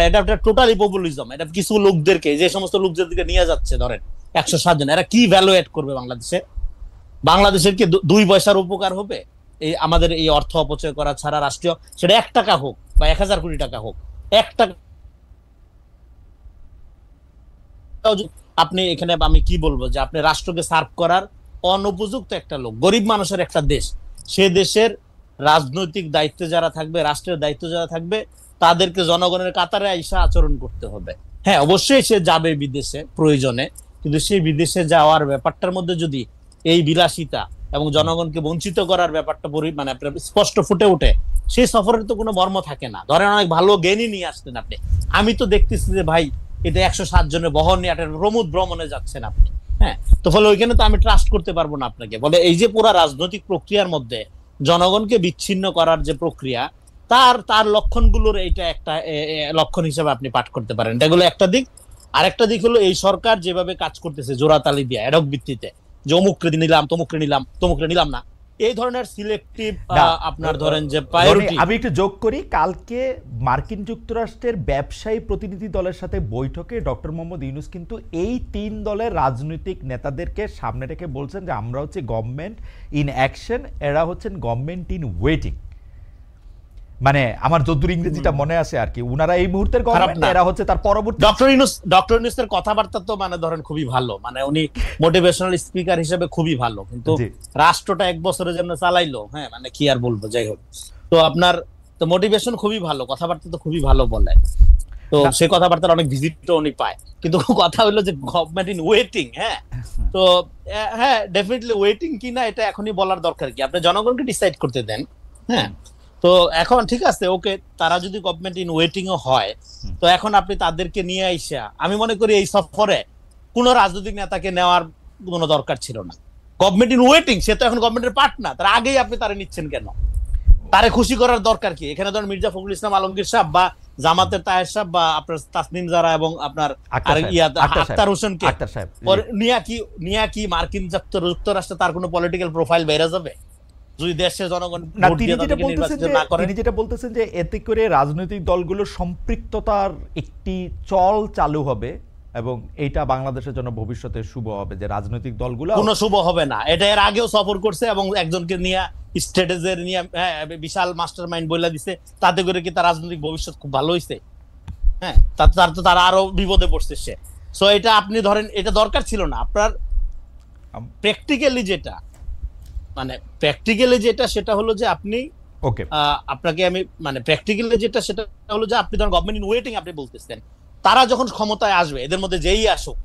এটা টোটালি পপুলিজম। এটা কিছু লোকদেরকে, যে সমস্ত লোকদেরকে নিয়ে যাচ্ছে, ধরেন 107 জন, এরা কি ভ্যালু এড করবে বাংলাদেশের কি 2 পয়সার উপকার হবে এই আমাদের এই অর্থ অপচয় করা ছাড়া? রাষ্ট্রীয়, সেটা 1 টাকা হোক বা 1000 কোটি টাকা হোক, 1 টাকা আপনি এখানে, আমি কি বলবো, যে আপনি রাষ্ট্রকে সার্ভ করার অনুপযুক্ত একটা লোক, গরিব মানুষের একটা দেশ, সে দেশের রাজনৈতিক দায়িত্বে যারা থাকবে, রাষ্ট্রের দায়িত্ব যারা থাকবে, তাদেরকে জনগণের কাতারে আইসা আচরণ করতে হবে। হ্যাঁ, অবশ্যই সে যাবে বিদেশে প্রয়োজনে, কিন্তু সেই বিদেশে যাওয়ার ব্যাপারটার মধ্যে যদি এই বিলাসিতা এবং জনগণকে বঞ্চিত করার ব্যাপারটা মানে আপনার স্পষ্ট ফুটে ওঠে, সেই সফরের তো কোনো মর্ম থাকে না। ধরেন অনেক ভালো জ্ঞানী নিয়ে আসতেন আপনি, আমি তো দেখতেছি যে ভাই এটা 107 জনের বহন নিয়ে একটা প্রমোদ ভ্রমণে যাচ্ছেন আপনি, হ্যাঁ, তো ফলে ওইখানে তো আমি ট্রাস্ট করতে পারবো না আপনাকে। বলে এই যে পুরো রাজনৈতিক প্রক্রিয়ার মধ্যে জনগণকে বিচ্ছিন্ন করার যে প্রক্রিয়া, তার লক্ষণগুলোর এইটা একটা লক্ষণ হিসেবে আপনি পাঠ করতে পারেন। এগুলো একটা দিক। আরেকটা দিক হলো এই সরকার যেভাবে কাজ করতেছে জোড়াতালি দিয়ে, অ্যাডক ভিত্তিতে, যে অমুকরে নিলাম, তমুকরে নিলাম না, এই ধরনের সিলেক্টিভ আপনার ধরেন যে প্রায়োরিটি। আমি একটু যোগ করি, কালকে মার্কিন যুক্তরাষ্ট্রের ব্যবসায়ী প্রতিনিধি দলের সাথে বৈঠকে ডক্টর মোহাম্মদ ইউনূস কিন্তু এই 3 দলের রাজনৈতিক নেতাদেরকে সামনে রেখে বলছেন যে আমরা হচ্ছে গভর্নমেন্ট ইন অ্যাকশন, এরা হচ্ছেন গভর্নমেন্ট ইন ওয়েটিং। মানে আমার যদ্দূর ইংরেজিটা মনে আছে আর কি, উনারা এই মুহূর্তের গভর্নমেন্ট, এরা হচ্ছে তার পরবর্তী। ডক্টর ইউনূসের কথাবার্তা তো মানে ধরেন খুবই ভালো, মানে উনি মোটিভেশনাল স্পিকার হিসেবে খুবই ভালো, কিন্তু রাষ্ট্রটা 1 বছরের জন্য চালাইলো, হ্যাঁ, মানে কি আর বলবো, যাই হোক। তো আপনার তো মোটিভেশন খুবই ভালো, কথাবার্তা তো খুবই ভালো বলে, তো সেই কথাবার্তার অনেক ভিজিটও উনি পায়। কিন্তু কথা হলো যে গভর্নমেন্ট ইন ওয়েটিং, হ্যাঁ, তো হ্যাঁ, ডেফিনেটলি ওয়েটিং কিনা এটা এখনই বলার দরকার কি? আপনি জনগণকে ডিসাইড করতে দেন, হ্যাঁ। তো এখন ঠিক আছে, ওকে, তারা যদি গভর্নমেন্ট ইন ওয়েটিং ও হয়, তো এখন আপনি তাদেরকে নিয়ে আইসা, আমি মনে করি এই সফরে কোন রাজনৈতিক নেতাকে নেওয়ার কোনো দরকার ছিল না। গভর্নমেন্ট ইন ওয়েটিং, সে তো এখন গভর্নমেন্টের পার্ট না, তার আগেই আপনি তারা নিচ্ছেন কেন? তারে খুশি করার দরকার কি? এখানে ধরেন মির্জা ফখরুল ইসলাম আলমগীর সাহেব বা জামাতের তাহের সাহেব বা আপনার তাসনিম জারা এবং আপনার আক্তার হোসেনকে নিয়া কি মার্কিন যুক্তরাষ্ট্রে তার কোনো পলিটিক্যাল প্রোফাইল বেড়ে যাবে যদি দেশের জনগণ ভোট দিয়ে তাদেরকে নির্বাচিত না করে? তিনি যেটা বলতেছেন যে এতে করে রাজনৈতিক দলগুলোর সম্পৃক্ততার একটি চল চালু হবে এবং এইটা বাংলাদেশের জন্য ভবিষ্যতে শুভ হবে, যে রাজনৈতিক দলগুলো কোনো শুভ হবে না। এটা এর আগেও সফর করছে এবং একজনকে নিয়ে স্ট্র্যাটেজির নিয়ে বিশাল মাস্টার মাইন্ড বলে দিছে, তাতে করে কি তার রাজনৈতিক ভবিষ্যৎ খুব ভালো হয়েছে? হ্যাঁ, তারা আরো বিপদে পড়ছে সে। সো এটা আপনি ধরেন এটা দরকার ছিল না আপনার। প্র্যাকটিক্যালি যেটা সেটা হলো যে আপনি আপনাকে আমি প্র্যাকটিক্যালি সেটা হলো যে আপনি ধরেন গভর্নমেন্ট ইন ওয়েটিং আপনি বলতেছেন, তারা যখন ক্ষমতায় আসবে, এদের মধ্যে যেই আসুক,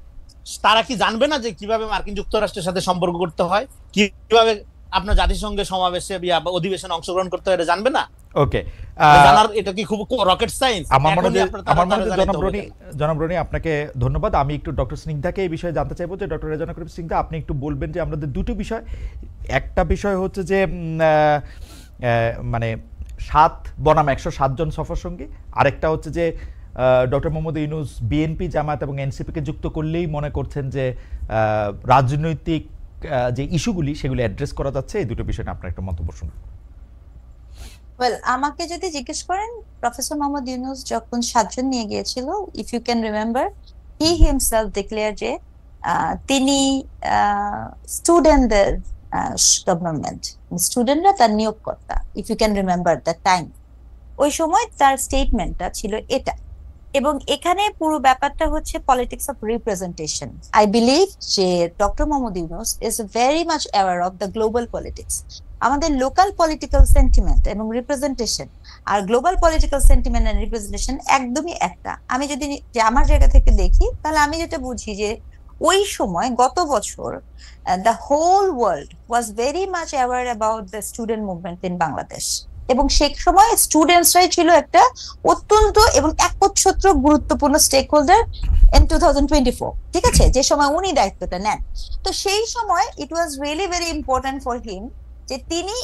তারা কি জানবে না যে কিভাবে মার্কিন যুক্তরাষ্ট্রের সাথে সম্পর্ক করতে হয়, কিভাবে আপনার জাতিসংঘের সমাবেশে অধিবেশনে অংশগ্রহণ করতে হয়, এটা জানবে না? ওকে, জানার এটা কি খুব রকেট সায়েন্স? আমার মনে হয় জনাব রনি আপনাকে ধন্যবাদ। আমি একটু ডক্টর স্নিগ্ধাকে এই বিষয়ে জানতে চাইবো যে ডক্টর রেজানা করিম স্নিগ্ধা, আপনি একটু বলবেন যে আমাদের দুটো বিষয়, একটা বিষয় হচ্ছে যে মানে 7 বনাম 107 জন সফর সঙ্গী, আরেকটা হচ্ছে যে ডক্টর মোহাম্মদ ইউনূস বিএনপি, জামায়াত এবং এনসিপিকে যুক্ত করলেই মনে করছেন যে রাজনৈতিক যে ইস্যুগুলি সেগুলি অ্যাড্রেস করা যাচ্ছে। এই দুটো বিষয় নিয়ে আপনার একটা মন্তব্য শুনুন। আমাকে যদি জিজ্ঞেস করেন, প্রফেসর মোহাম্মদ ইউনূস যখন 7 জন নিয়ে গিয়েছিল, if you can remember, he himself declare যে তিনি স্টুডেন্টদের গভর্নমেন্ট, স্টুডেন্টরা তার নিয়োগকর্তা। If you can remember the time, ওই সময় তার স্টেটমেন্টটা ছিল এটা। এবং এখানে পুরো ব্যাপারটা হচ্ছে politics of representation. I believe যে doctor Mohammad Yunus is very much aware of the global politics. আমাদের লোকাল পলিটিক্যাল সেন্টিমেন্ট এবং রিপ্রেজেন্টেশন আর global political sentiment and representation একদমই একটা। আমি যদি আমার জায়গা থেকে দেখি, তাহলে আমি যেটা বুঝি যে ওই সময় গত বছর the whole world was very much aware about the student movement in Bangladesh, এবং সেই সময় স্টুডেন্টসরাই ছিল একটা অত্যন্ত এবং একচ্ছত্র গুরুত্বপূর্ণ স্টেক হোল্ডার ইন 2024, ঠিক আছে, যে সময় উনি দায়িত্বটা নেন। তো সেই সময় it was really very important for him যে তিনি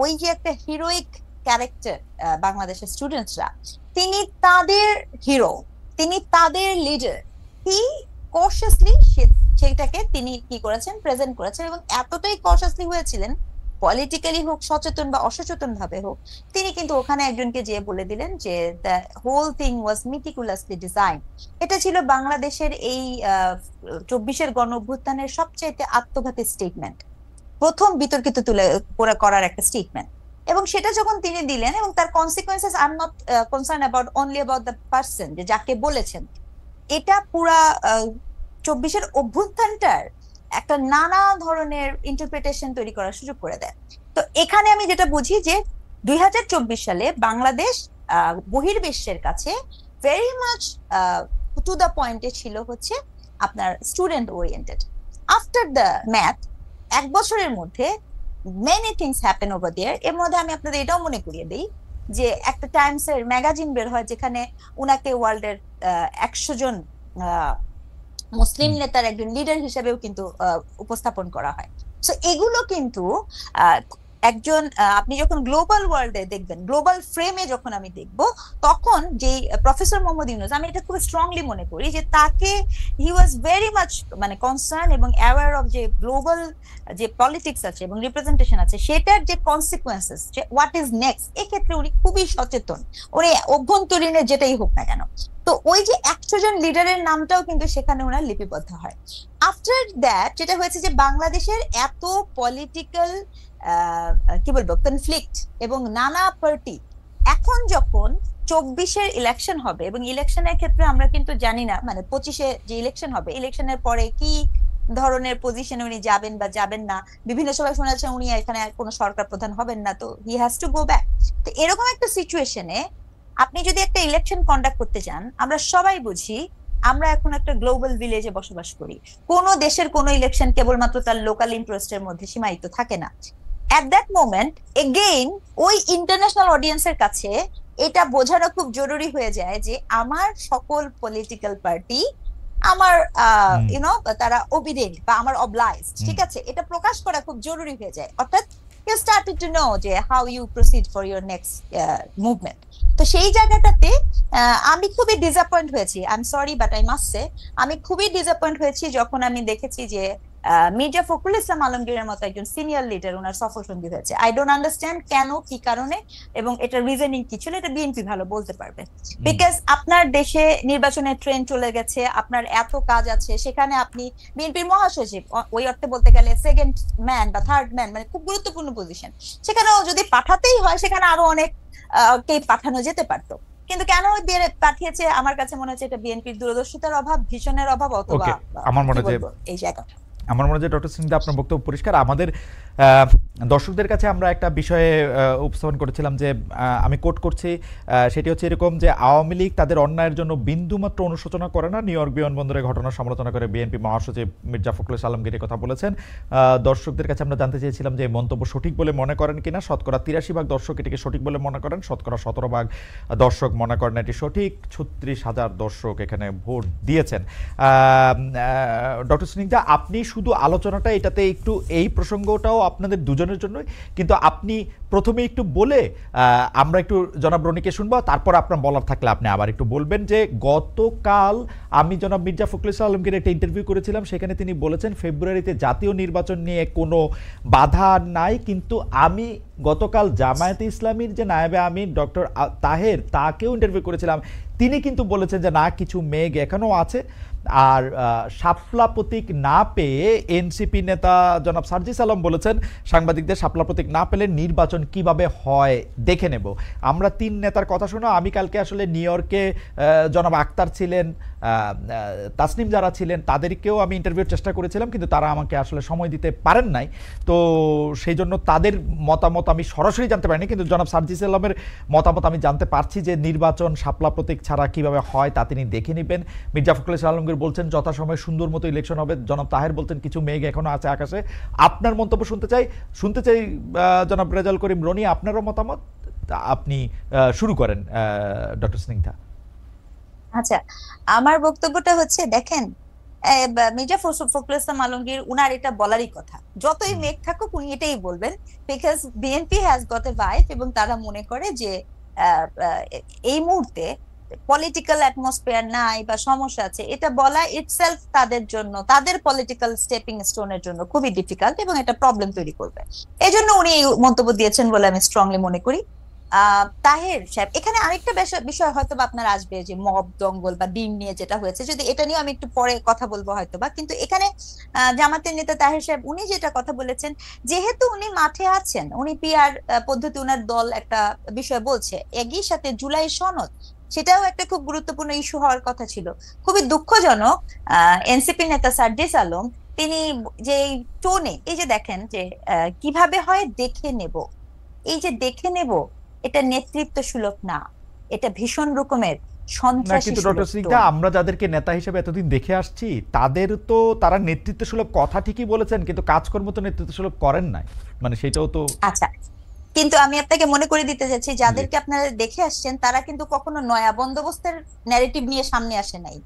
ওই যে একটা হিরোইক ক্যারেক্টার বাংলাদেশের স্টুডেন্টসরা, তিনি তাদের হিরো, তিনি তাদের লিডার, হি কশাসলি সেটাকে তিনি কি করেছেন, প্রেজেন্ট করেছেন। এবং এতটাই কশাসলি হয়েছিলেন, পলিটিক্যালি হোক, সচেতন বা অসচেতন ভাবে হোক, তিনি কিন্তু ওখানে একজনকে যেয়ে বলে দিলেন যে the whole thing was meticulously design. এটা ছিল বাংলাদেশের এই 24-এর গণ অভ্যুত্থানের সবচেয়ে আত্মঘাতী স্টেটমেন্ট, প্রথম বিতর্কিত তুলে করার একটা স্টেটমেন্ট। এবং সেটা যখন তিনি দিলেন, এবং তার consequences, I am not concern about only about the person যে যাকে বলেছেন, এটা পুরা 24-এর অভ্যুত্থানটার একটা নানা ধরনের ইন্টারপ্রিটেশন তৈরি করার সুযোগ করে দেয়। তো এখানে আমি যেটা বুঝি যে 2024 সালে বাংলাদেশ বহির্বিশ্বের কাছে ভেরি মাচ টু দ্য পয়েন্টে ছিল হচ্ছে আপনার student oriented. After the math, 1 বছরের মধ্যে many things happen over there. এর মধ্যে আমি আপনাদের এটাও মনে করিয়ে দিই যে একটা টাইমস এর ম্যাগাজিন বের হয় যেখানে উনাকে ওয়ার্ল্ডের 100 জন মুসলিম নেতার একজন লিডার হিসেবেও কিন্তু উপস্থাপন করা হয়। সো এগুলো কিন্তু একজন আপনি যখন গ্লোবাল ওয়ার্ল্ডে দেখবেন, গ্লোবাল ফ্রেমে যখন আমি দেখব, তখন যে প্রফেসর মোহাম্মদ ইউনূস, আমি এটা খুব স্ট্রংলি মনে করি যে তাকে হি ওয়াজ ভেরি মাচ কনসার্ন এবং অ্যাওয়ার অফ যে গ্লোবাল যে পলিটিক্স আছে এবং রিপ্রেজেন্টেশন আছে, সেটার যে কনসিকুয়েন্সেস, যে হোয়াট ইজ নেক্সট, এক্ষেত্রে উনি খুবই সচেতন, উনি অভ্যন্তরীণে যেটাই হোক না কেন। তো ওই যে 100 জন লিডারের নামটাও কিন্তু সেখানে ওনার লিপিবদ্ধ হয়। আফটার দ্যাট যেটা হয়েছে যে বাংলাদেশের এত পলিটিক্যাল কি বলবো কনফ্লিক্ট এবং নানা পার্টি, এখন যখন 24-এর ইলেকশন হবে, এবং ইলেকশনের ক্ষেত্রে আমরা কিন্তু জানি না 25-এ যে ইলেকশন হবে, ইলেকশনের পরে কি ধরনের পজিশনে উনি যাবেন বা যাবেন না। বিভিন্ন সময় শোনা যাচ্ছে উনি এখানে কোনো সরকার প্রধান হবেন না, তো he has to go back. তো এরকম একটা সিচুয়েশনে আপনি যদি একটা ইলেকশন কন্ডাক্ট করতে চান, আমরা সবাই বুঝি আমরা এখন একটা গ্লোবাল ভিলেজে বসবাস করি। কোনো দেশের কোনো ইলেকশন কেবলমাত্র তার লোকাল ইন্টারেস্টের মধ্যে সীমায়িত থাকে না। অ্যাট দ্যাট মোমেন্ট এগেইন ওই ইন্টারন্যাশনাল অডিয়েন্সের কাছে এটা বোঝানো খুব জরুরি হয়ে যায় যে আমার সকল পলিটিক্যাল পার্টি আমার তারা ওবিডেন্ট বা আমার অবলাইজড, ঠিক আছে, এটা প্রকাশ করা খুব জরুরি হয়ে যায়। অর্থাৎ ইউ স্টার্টেড টু নো যে how you proceed for your next movement. তো সেই জায়গাটাতে আমি খুবই ডিসঅ্যাপয়েন্ট হয়েছি, I am sorry but I must say, আমি খুবই ডিসঅ্যাপয়েন্ট হয়েছি যখন আমি দেখেছি যে মির্জা ফখরুল ইসলাম আলমগীরের মতো একজন সিনিয়র লিডার ওনার সফর সঙ্গী হয়েছে। আই ডোন্ট আন্ডারস্ট্যান্ড কেন, কি কারণে, এবং এটা রিজনিং কি ছিল, এটা বিএনপি ভালো বলতে পারবে। বিকজ আপনার দেশে নির্বাচনের ট্রেন্ড চলে গেছে, আপনার এত কাজ আছে, সেখানে আপনি বিএনপির মহাসচিব, ওই অর্থে বলতে গেলে সেকেন্ড ম্যান বা থার্ড ম্যান, মানে খুব গুরুত্বপূর্ণ পজিশন, সেখানেও যদি পাঠাতেই হয় সেখানে আরো অনেক কে পাঠানো যেতে পারতো, কিন্তু কেন পাঠিয়েছে? আমার কাছে মনে হচ্ছে এটা বিএনপির দূরদর্শিতার অভাব, ভিশনের অভাব, অথবা আমার মনে হয় এই জায়গা। আমার মনে হয় ডক্টর সিংদা আপনার বক্তব্য পরিষ্কার। আমাদের দর্শকদের কাছে আমরা একটা বিষয়ে উপস্থাপন করেছিলাম যে আমি কোট করছি, সেটি হচ্ছে এরকম যে আওয়ামী লীগ তাদের অন্যায়ের জন্য বিন্দুমাত্র অনুশোচনা করে না। নিউ ইয়র্ক বিমানবন্দরের ঘটনার সমালোচনা করে বিএনপি মহাসচিব মির্জা ফখরুল ইসলাম আলমগীর কথা বলেছেন। দর্শকদের কাছে আমরা জানতে চেয়েছিলাম যে মন্তব্য সঠিক বলে মনে করেন কিনা। শতকরা 83% দর্শক এটিকে সঠিক বলে মনে করেন, শতকরা 17% দর্শক মনে করেন এটি সঠিক। 36,000 দর্শক এখানে ভোট দিয়েছেন। ডক্টর সিংদা, আপনি শুধু আলোচনাটা এটাতে একটু, এই প্রসঙ্গটাও আপনাদের দুজনের জন্যই, কিন্তু আপনি প্রথমে একটু বলে আমরা একটু জনাব রনিকে শুনবো, তারপর আপনার বলার থাকলে আপনি আবার একটু বলবেন যে গতকাল আমি জনাব মির্জা ফখরুল ইসলাম আলমগীর একটা ইন্টারভিউ করেছিলাম, সেখানে তিনি বলেছেন ফেব্রুয়ারিতে জাতীয় নির্বাচন নিয়ে কোনো বাধা নাই, কিন্তু আমি গতকাল জামায়াতে ইসলামীর যে নায়েবে আমির ডক্টর তাহের, তাকেও ইন্টারভিউ করেছিলাম, তিনি কিন্তু বলেছেন যে না, কিছু মেঘ এখনো আছে। আর শাপলা প্রতীক না পেয়ে এনসিপি নেতা জনাব সার্জিস আলম বলেছেন সাংবাদিকদের শাপলা প্রতীক না পেলে নির্বাচন কিভাবে হয় দেখে নেব। আমরা 3 নেতার কথা শুনো। আমি কালকে আসলে নিউ ইয়র্কে জনাব আক্তার ছিলেন, তাসনিম যারা ছিলেন তাদেরকেও আমি ইন্টারভিউর চেষ্টা করেছিলাম, কিন্তু তারা আমাকে আসলে সময় দিতে পারেন নাই। তো সেই জন্য তাদের মতামত আমি সরাসরি জানতে পারিনি, কিন্তু জনাব সার্জিস আলমের মতামত আমি জানতে পারছি যে নির্বাচন শাপলা প্রতীক ছাড়া কিভাবে হয় তা তিনি দেখে নেবেন। মির্জা ফখরুল ইসলাম আলমগীর বলছেন যথাসময়ে সুন্দর মতো ইলেকশন হবে। জনাব তাহের বলছেন কিছু মেঘ এখনো আছে আকাশে। আপনার মন্তব্য শুনতে চাই জনাব রেজাউল করিম রনি, আপনারও মতামত। আপনি শুরু করেন ডক্টর স্নিগ্ধা। আচ্ছা, আমার বক্তব্যটা হচ্ছে, দেখেন মির্জা ফখরুল ইসলাম আলমগীর, উনার এটা বলারই কথা, যতই মেঘ থাকুক উনি এটাই বলবেন, because BNP has got a vibe, এবং তারা মনে করে যে এই মুহূর্তে পলিটিক্যাল অ্যাটমসফিয়ার নাই বা সমস্যা আছে, এটা বলা ইটসেলফ তাদের জন্য, তাদের পলিটিক্যাল স্টেপিং স্টোনের জন্য খুবই ডিফিকাল্ট, এবং এটা প্রবলেম তৈরি করবে। এই জন্য উনি এই মন্তব্য দিয়েছেন বলে আমি স্ট্রংলি মনে করি। তাহের সাহেব, এখানে আরেকটা বিষয় হয়তো বা আপনার আসবে, যে মব দঙ্গল বা ডিম নিয়ে যেটা হয়েছে, যদি এটা নিয়ে আমি একটু পরে কথা বলবো হয়তো বা, কিন্তু এখানে জামাতের নেতা তাহের সাহেব উনি যেটা কথা বলেছেন, যেহেতু উনি মাঠে আছেন, উনি পিআর পদ্ধতি, উনার দল একটা বিষয় বলছে, একই সাথে জুলাই সনদ, সেটাও একটা খুব গুরুত্বপূর্ণ ইস্যু হওয়ার কথা ছিল। খুবই দুঃখজনক এনসিপি নেতা সার্জিস আলম, তিনি যে টোনে, এই যে দেখেন যে কিভাবে হয় দেখে নেব, এই যে দেখে নেব, এটা নেতৃত্ব সুলভ না, এটা ভীষণ রকমের সন্ত্রাসী। কিন্তু ডক্টর সিংদা, আমরা যাদেরকে নেতা হিসেবে এতদিন দেখে আসছি, তাদের তো, তারা নেতৃত্ব সুলভ কথা ঠিকই বলেছেন, কিন্তু কাজকর্ম তো নেতৃত্ব সুলভ করেন নাই, মানে সেটাও তো। আচ্ছা, কিন্তু আমি আপনাকে মনে করে দিতে চাচ্ছি, যাদেরকে আপনারা দেখে আসছেন তারা কিন্তু কখনো নয়া বন্দোবস্তের ন্যারেটিভ নিয়ে সামনে আসে নাই।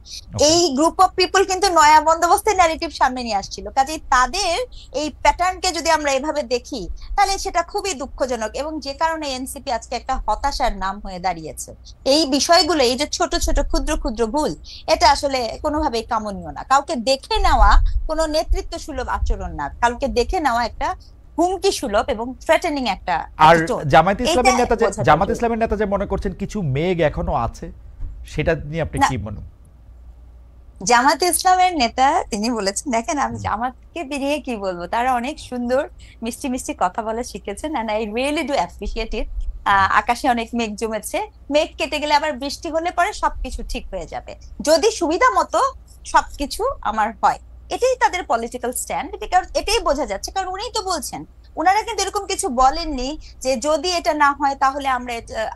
এই গ্রুপ অফ পিপল কিন্তু নয়া বন্দোবস্তের ন্যারেটিভ সামনে নিয়ে আসছিল, কাজেই তাদের এই প্যাটার্নকে যদি আমরা এভাবে দেখি তাহলে সেটা খুবই দুঃখজনক, এবং যে কারণে এনসিপি আজকে একটা হতাশার নাম হয়ে দাঁড়িয়েছে। এই বিষয়গুলো, এই যে ছোট ছোট ক্ষুদ্র ক্ষুদ্র ভুল, এটা আসলে কোনোভাবেই কামনীয় না। কাউকে দেখে নেওয়া কোনো নেতৃত্ব সুলভ আচরণ না, কাউকে দেখে নেওয়া একটা হুমকি সুলভ এবং থ্রেটেনিং একটা। আর জামায়াত ইসলামের নেতা যে মনে করছেন কিছু মেঘ এখনো আছে, সেটা নিয়ে আপনি কি মনে? জামাত ইসলামের নেতা তিনি বলেছেন, দেখেন আমি জামাতকে বেরিয়ে কি বলবো, তারা অনেক সুন্দর মিষ্টি মিষ্টি কথা বলা শিখেছেন, and I really do appreciate it. আকাশে অনেক মেঘ জমেছে, মেঘ কেটে গেলে আবার বৃষ্টি হলে পরে সবকিছু ঠিক হয়ে যাবে, যদি সুবিধা মতো সবকিছু আমার হয়। এটাই তাদের পলিটিক্যাল স্ট্যান্ড, এটাই বোঝা যাচ্ছে, কারণ উনিই তো বলছেন, উনারা কিন্তু এরকম কিছু বলেননি যে যদি এটা না হয় তাহলে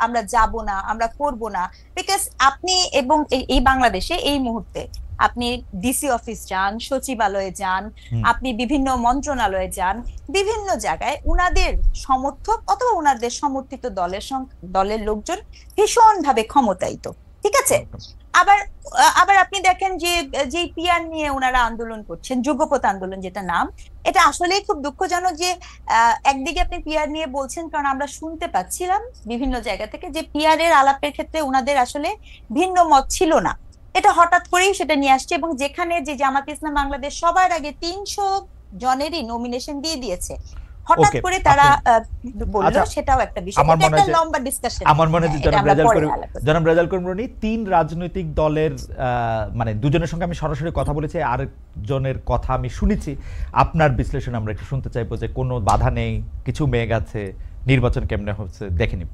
আমরা যাব না, আমরা করব না। বিকজ আপনি এবং এই বাংলাদেশে এই মুহূর্তে আপনি ডিসি অফিস যান, সচিবালয়ে যান, হুম। আপনি বিভিন্ন মন্ত্রণালয়ে যান, বিভিন্ন জায়গায় উনাদের সমর্থক অথবা উনাদের সমর্থিত দলের লোকজন ভীষণভাবে ক্ষমতায়িত, ঠিক আছে? আবার আবার আপনি দেখেন যে পিয়ার নিয়ে ওনারা আন্দোলন করছেন, যুগপৎ আন্দোলন যেটা নাম, এটা আসলেই খুব দুঃখজনক যে একদিকে আপনি পিয়ার নিয়ে বলছেন, কারণ আমরা শুনতে পাচ্ছিলাম বিভিন্ন জায়গা থেকে যে পিয়ারের আলাপের ক্ষেত্রে ওনাদের আসলে ভিন্ন মত ছিল না, এটা হঠাৎ করেই সেটা নিয়ে আসছে, এবং যেখানে যে জামাত ইসলাম বাংলাদেশ সবার আগে 300 জনেরই নমিনেশন দিয়ে দিয়েছে, হঠাৎ ওকে, করে তারা বললো, আচ্ছা, সেটাও একটা বিষয়, আমার এটা মনে একটা হয় যে লম্বা ডিসকাশন। আমার মনে হয় যে এটা আমরা পরে আলাপ করব। জনাব রেজাল করিম রনি 3 রাজনৈতিক দলের মানে দুজনের সঙ্গে আমি সরাসরি কথা বলেছি, আরেকজনের কথা আমি শুনেছি। আপনার বিশ্লেষণ আমরা একটু শুনতে চাইবো যে কোনো বাধা নেই, কিছু মেঘ আছে, নির্বাচন কেমনে হচ্ছে দেখে নিব।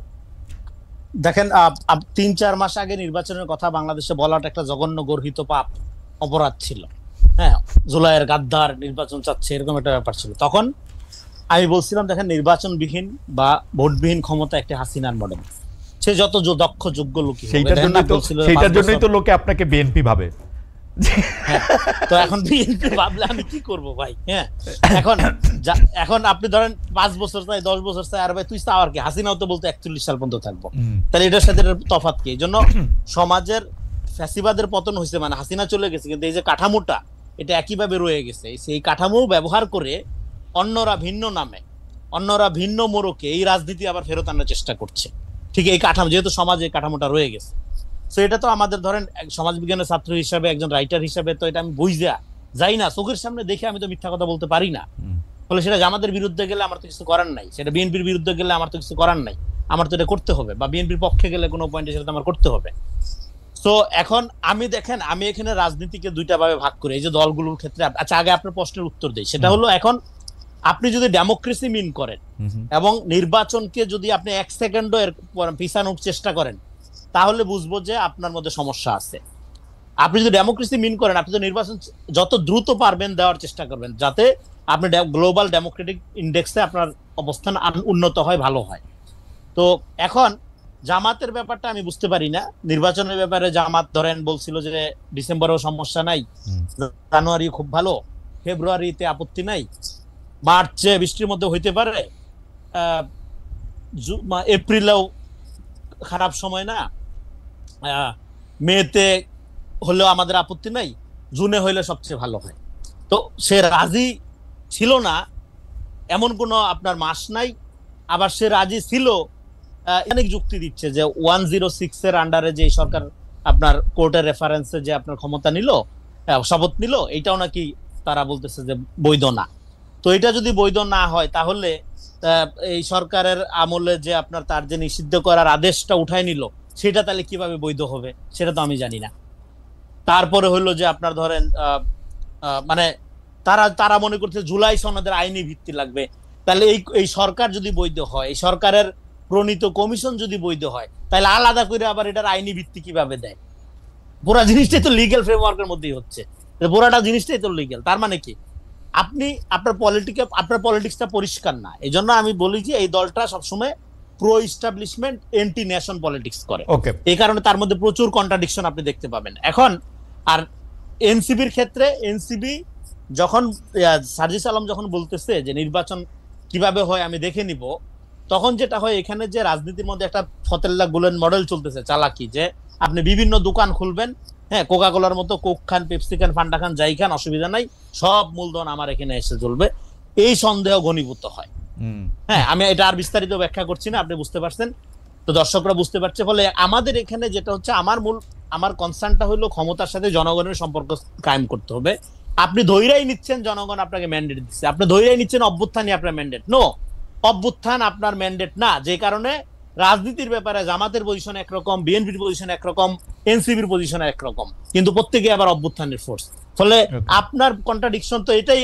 দেখেন 3-4 মাস আগে নির্বাচনের কথা বাংলাদেশে বলাটা একটা জঘন্য গর্হিত পাপ, অপরাধ ছিল। হ্যাঁ, জুলাইয়ের গাদ্দার নির্বাচন চাচ্ছে, এরকম একটা ব্যাপার ছিল। তখন আমি বলছিলাম, দেখেন, নির্বাচনবিহীন বা ভোটবিহীন ক্ষমতা একটা হাসিনার মডেল। সে যত দক্ষ যোগ্য লোকই হোক, সেইটার জন্যই তো লোকে আপনাকে বিএনপি ভাবে। হ্যাঁ, তো এখন বিএনপি ভাবলে আমি কি করব ভাই? হ্যাঁ, এখন আপনি ধরেন 5 বছর চাই, 10 বছর চাই, আর ভাই তুই চাওয়ার কি? হাসিনাও তো বলতে 41 সাল পর্যন্ত থাকবো, তাহলে এটার সাথে তফাৎ কি? এই জন্য সমাজের ফ্যাসিবাদের পতন হয়েছে, মানে হাসিনা চলে গেছে, কিন্তু এই যে কাঠামোটা, এটা একইভাবে রয়ে গেছে। সেই কাঠামো ব্যবহার করে অন্যরা ভিন্ন নামে, অন্যরা ভিন্ন মোড়কে এই রাজনীতি আবার ফেরত আনার চেষ্টা করছে। ঠিক এই কাঠামো, যেহেতু সমাজে কাঠামোটা রয়ে গেছে, তো এটা তো আমাদের ধরেন সমাজবিজ্ঞানের ছাত্র হিসাবে, একজন রাইটার হিসাবে, তো এটা আমি বুঝা যাই না, চোখের সামনে দেখে আমি তো মিথ্যা কথা বলতে পারি না। ফলে সেটা জামাতের বিরুদ্ধে গেলে আমার তো কিছু করার নাই, সেটা বিএনপির বিরুদ্ধে গেলে আমার তো কিছু করার নাই, আমার তো এটা করতে হবে, বা বিএনপির পক্ষে গেলে কোনো পয়েন্টে সেটা আমার করতে হবে। তো এখন আমি দেখেন, আমি এখানে রাজনীতিকে দুইটা ভাবে ভাগ করি, এই যে দলগুলোর ক্ষেত্রে। আচ্ছা, আগে আপনার প্রশ্নের উত্তর দেই, সেটা হলো, এখন আপনি যদি ডেমোক্রেসি মিন করেন এবং নির্বাচনকে যদি আপনি 1 সেকেন্ডও এর পিছানোর চেষ্টা করেন, তাহলে বুঝবো যে আপনার মধ্যে সমস্যা আছে। আপনি যদি ডেমোক্রেসি মিন করেন, আপনি তো নির্বাচন যত দ্রুত পারবেন দেওয়ার চেষ্টা করবেন, যাতে আপনি গ্লোবাল ডেমোক্রেটিক ইন্ডেক্সে আপনার অবস্থান উন্নত হয়, ভালো হয়। তো এখন জামাতের ব্যাপারটা আমি বুঝতে পারি না। নির্বাচনের ব্যাপারে জামাত ধরেন বলছিল যে ডিসেম্বরেও সমস্যা নাই, জানুয়ারি খুব ভালো, ফেব্রুয়ারিতে আপত্তি নাই, মার্চে বৃষ্টির মধ্যে হইতে পারে, এপ্রিলেও খারাপ সময় না, মেতে হলেও আমাদের আপত্তি নাই, জুনে হইলে সবচেয়ে ভালো হয়। তো সে রাজি ছিল না এমন কোনো আপনার মাস নাই, আবার সে রাজি ছিল, অনেক যুক্তি দিচ্ছে যে 106 এর আন্ডারে যে সরকার আপনার কোর্টের রেফারেন্সে যে আপনার ক্ষমতা নিল, শপথ নিল, এটাও নাকি তারা বলতেছে যে বৈধ না। তো এটা যদি বৈধ না হয়, তাহলে এই সরকারের আমলে যে আপনার তার যে নিষিদ্ধ করার আদেশটা উঠায় নিল, সেটা তাহলে কিভাবে বৈধ হবে সেটা তো আমি জানি না। তারপরে হলো যে আপনার ধরেন মানে তারা মনে করছে জুলাই সনদের আইনি ভিত্তি লাগবে, তাহলে এই সরকার যদি বৈধ হয়, এই সরকারের প্রণীত কমিশন যদি বৈধ হয়, তাহলে আলাদা করে আবার এটার আইনি ভিত্তি কিভাবে দেয়? পুরা জিনিসটাই তো লিগ্যাল ফ্রেমওয়ার্কের মধ্যেই হচ্ছে, পুরাটা জিনিসটাই তো লিগ্যাল। তার মানে কি, আপনি আপনার পলিটিক্সটা পরিষ্কার না। এই জন্য আমি বলি যে এই দলটা সবসময় pro establishment anti nation politics করে, এই কারণে তার মধ্যে প্রচুর কন্ট্রাডিকশন আপনি দেখতে পাবেন। এখন আর এনসিবির ক্ষেত্রে, এনসিবি যখন সার্জিস আলম যখন বলতেছে যে নির্বাচন কিভাবে হয় আমি দেখে নিব, তখন যেটা হয়, এখানে যে রাজনীতির মধ্যে একটা ফতেল্লা গুলেন মডেল চলতেছে, চালাকি, যে আপনি বিভিন্ন দোকান খুলবেন, হ্যাঁ, কোকা কোলার মতো কোক খান, পেপসি খান, ফান্ডা খান, যাই খান, অসুবিধা নাই, সব মূলধন আমার এখানে এসে চলবে, এই সন্দেহ ঘনীভূত হয়। হ্যাঁ, আমি এটা আর বিস্তারিত ব্যাখ্যা করছি না, আপনি বুঝতে পারছেন, তো দর্শকরা বুঝতে পারছে। ফলে আমাদের এখানে যেটা হচ্ছে, আমার কনসার্নটা হলো ক্ষমতার সাথে জনগণের সম্পর্ক কায়েম করতে হবে। আপনি ধৈর্যই নিচ্ছেন জনগণ আপনাকে ম্যান্ডেট দিচ্ছে, আপনি ধৈর্যই নিচ্ছেন অভ্যুত্থানই আপনার ম্যান্ডেট। নো, অভ্যুত্থান আপনার ম্যান্ডেট না। যে কারণে রাজনীতির ব্যাপারে জামাতের পজিশন একরকম, বিএনপির পজিশন একরকম, এনসিবির পজিশন একরকম, কিন্তু প্রত্যেকে আবার অভ্যুত্থানের ফোর্স। ফলে আপনার কন্ট্রাডিকশন তো এটাই।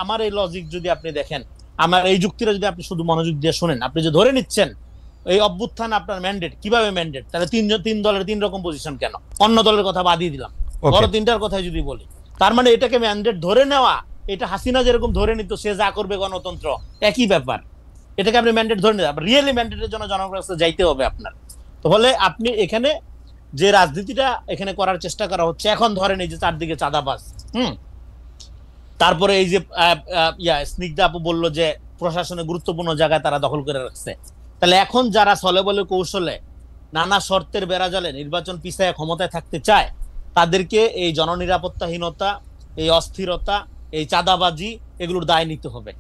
আমার এই লজিক যদি আপনি দেখেন, আমার এই যুক্তিটা যদি আপনি শুধু মনোযোগ দিয়ে শোনেন, আপনি যে ধরে নিচ্ছেন এই অভ্যুত্থান আপনার ম্যান্ডেট, কিভাবে ম্যান্ডেট? তাহলে তিন দলের 3 রকম পজিশন কেন? অন্য দলের কথা বাদই দিলাম, বড় 3টার কথাই যদি বলি, তার মানে এটাকে ম্যান্ডেট ধরে নেওয়া, এটা হাসিনা যেরকম ধরে নিত সে যা করবে গণতন্ত্র, একই ব্যাপার। এটাকে আপনি ম্যান্ডেট ধরে নিতে, রিয়েলি ম্যান্ডেটের জন্য জনগণের কাছে যাইতে হবে আপনার। তো ফলে আপনি এখানে যে রাজনীতিটা এখানে করার চেষ্টা করা হচ্ছে, এখন ধরেন এই যে চারদিকে চাঁদাবাজ, তারপরে এই যে স্নিগ্ধা আপু বললো যে প্রশাসনে গুরুত্বপূর্ণ জায়গায় তারা দখল করে রাখছে, তাহলে এখন যারা ছলে বলে কৌশলে নানা শর্তের বেড়াজালে নির্বাচন পিছায় ক্ষমতায় থাকতে চায়, তাদেরকে এই জননিরাপত্তাহীনতা, এই অস্থিরতা, এই চাঁদাবাজি এগুলোর দায় নিতে হবে।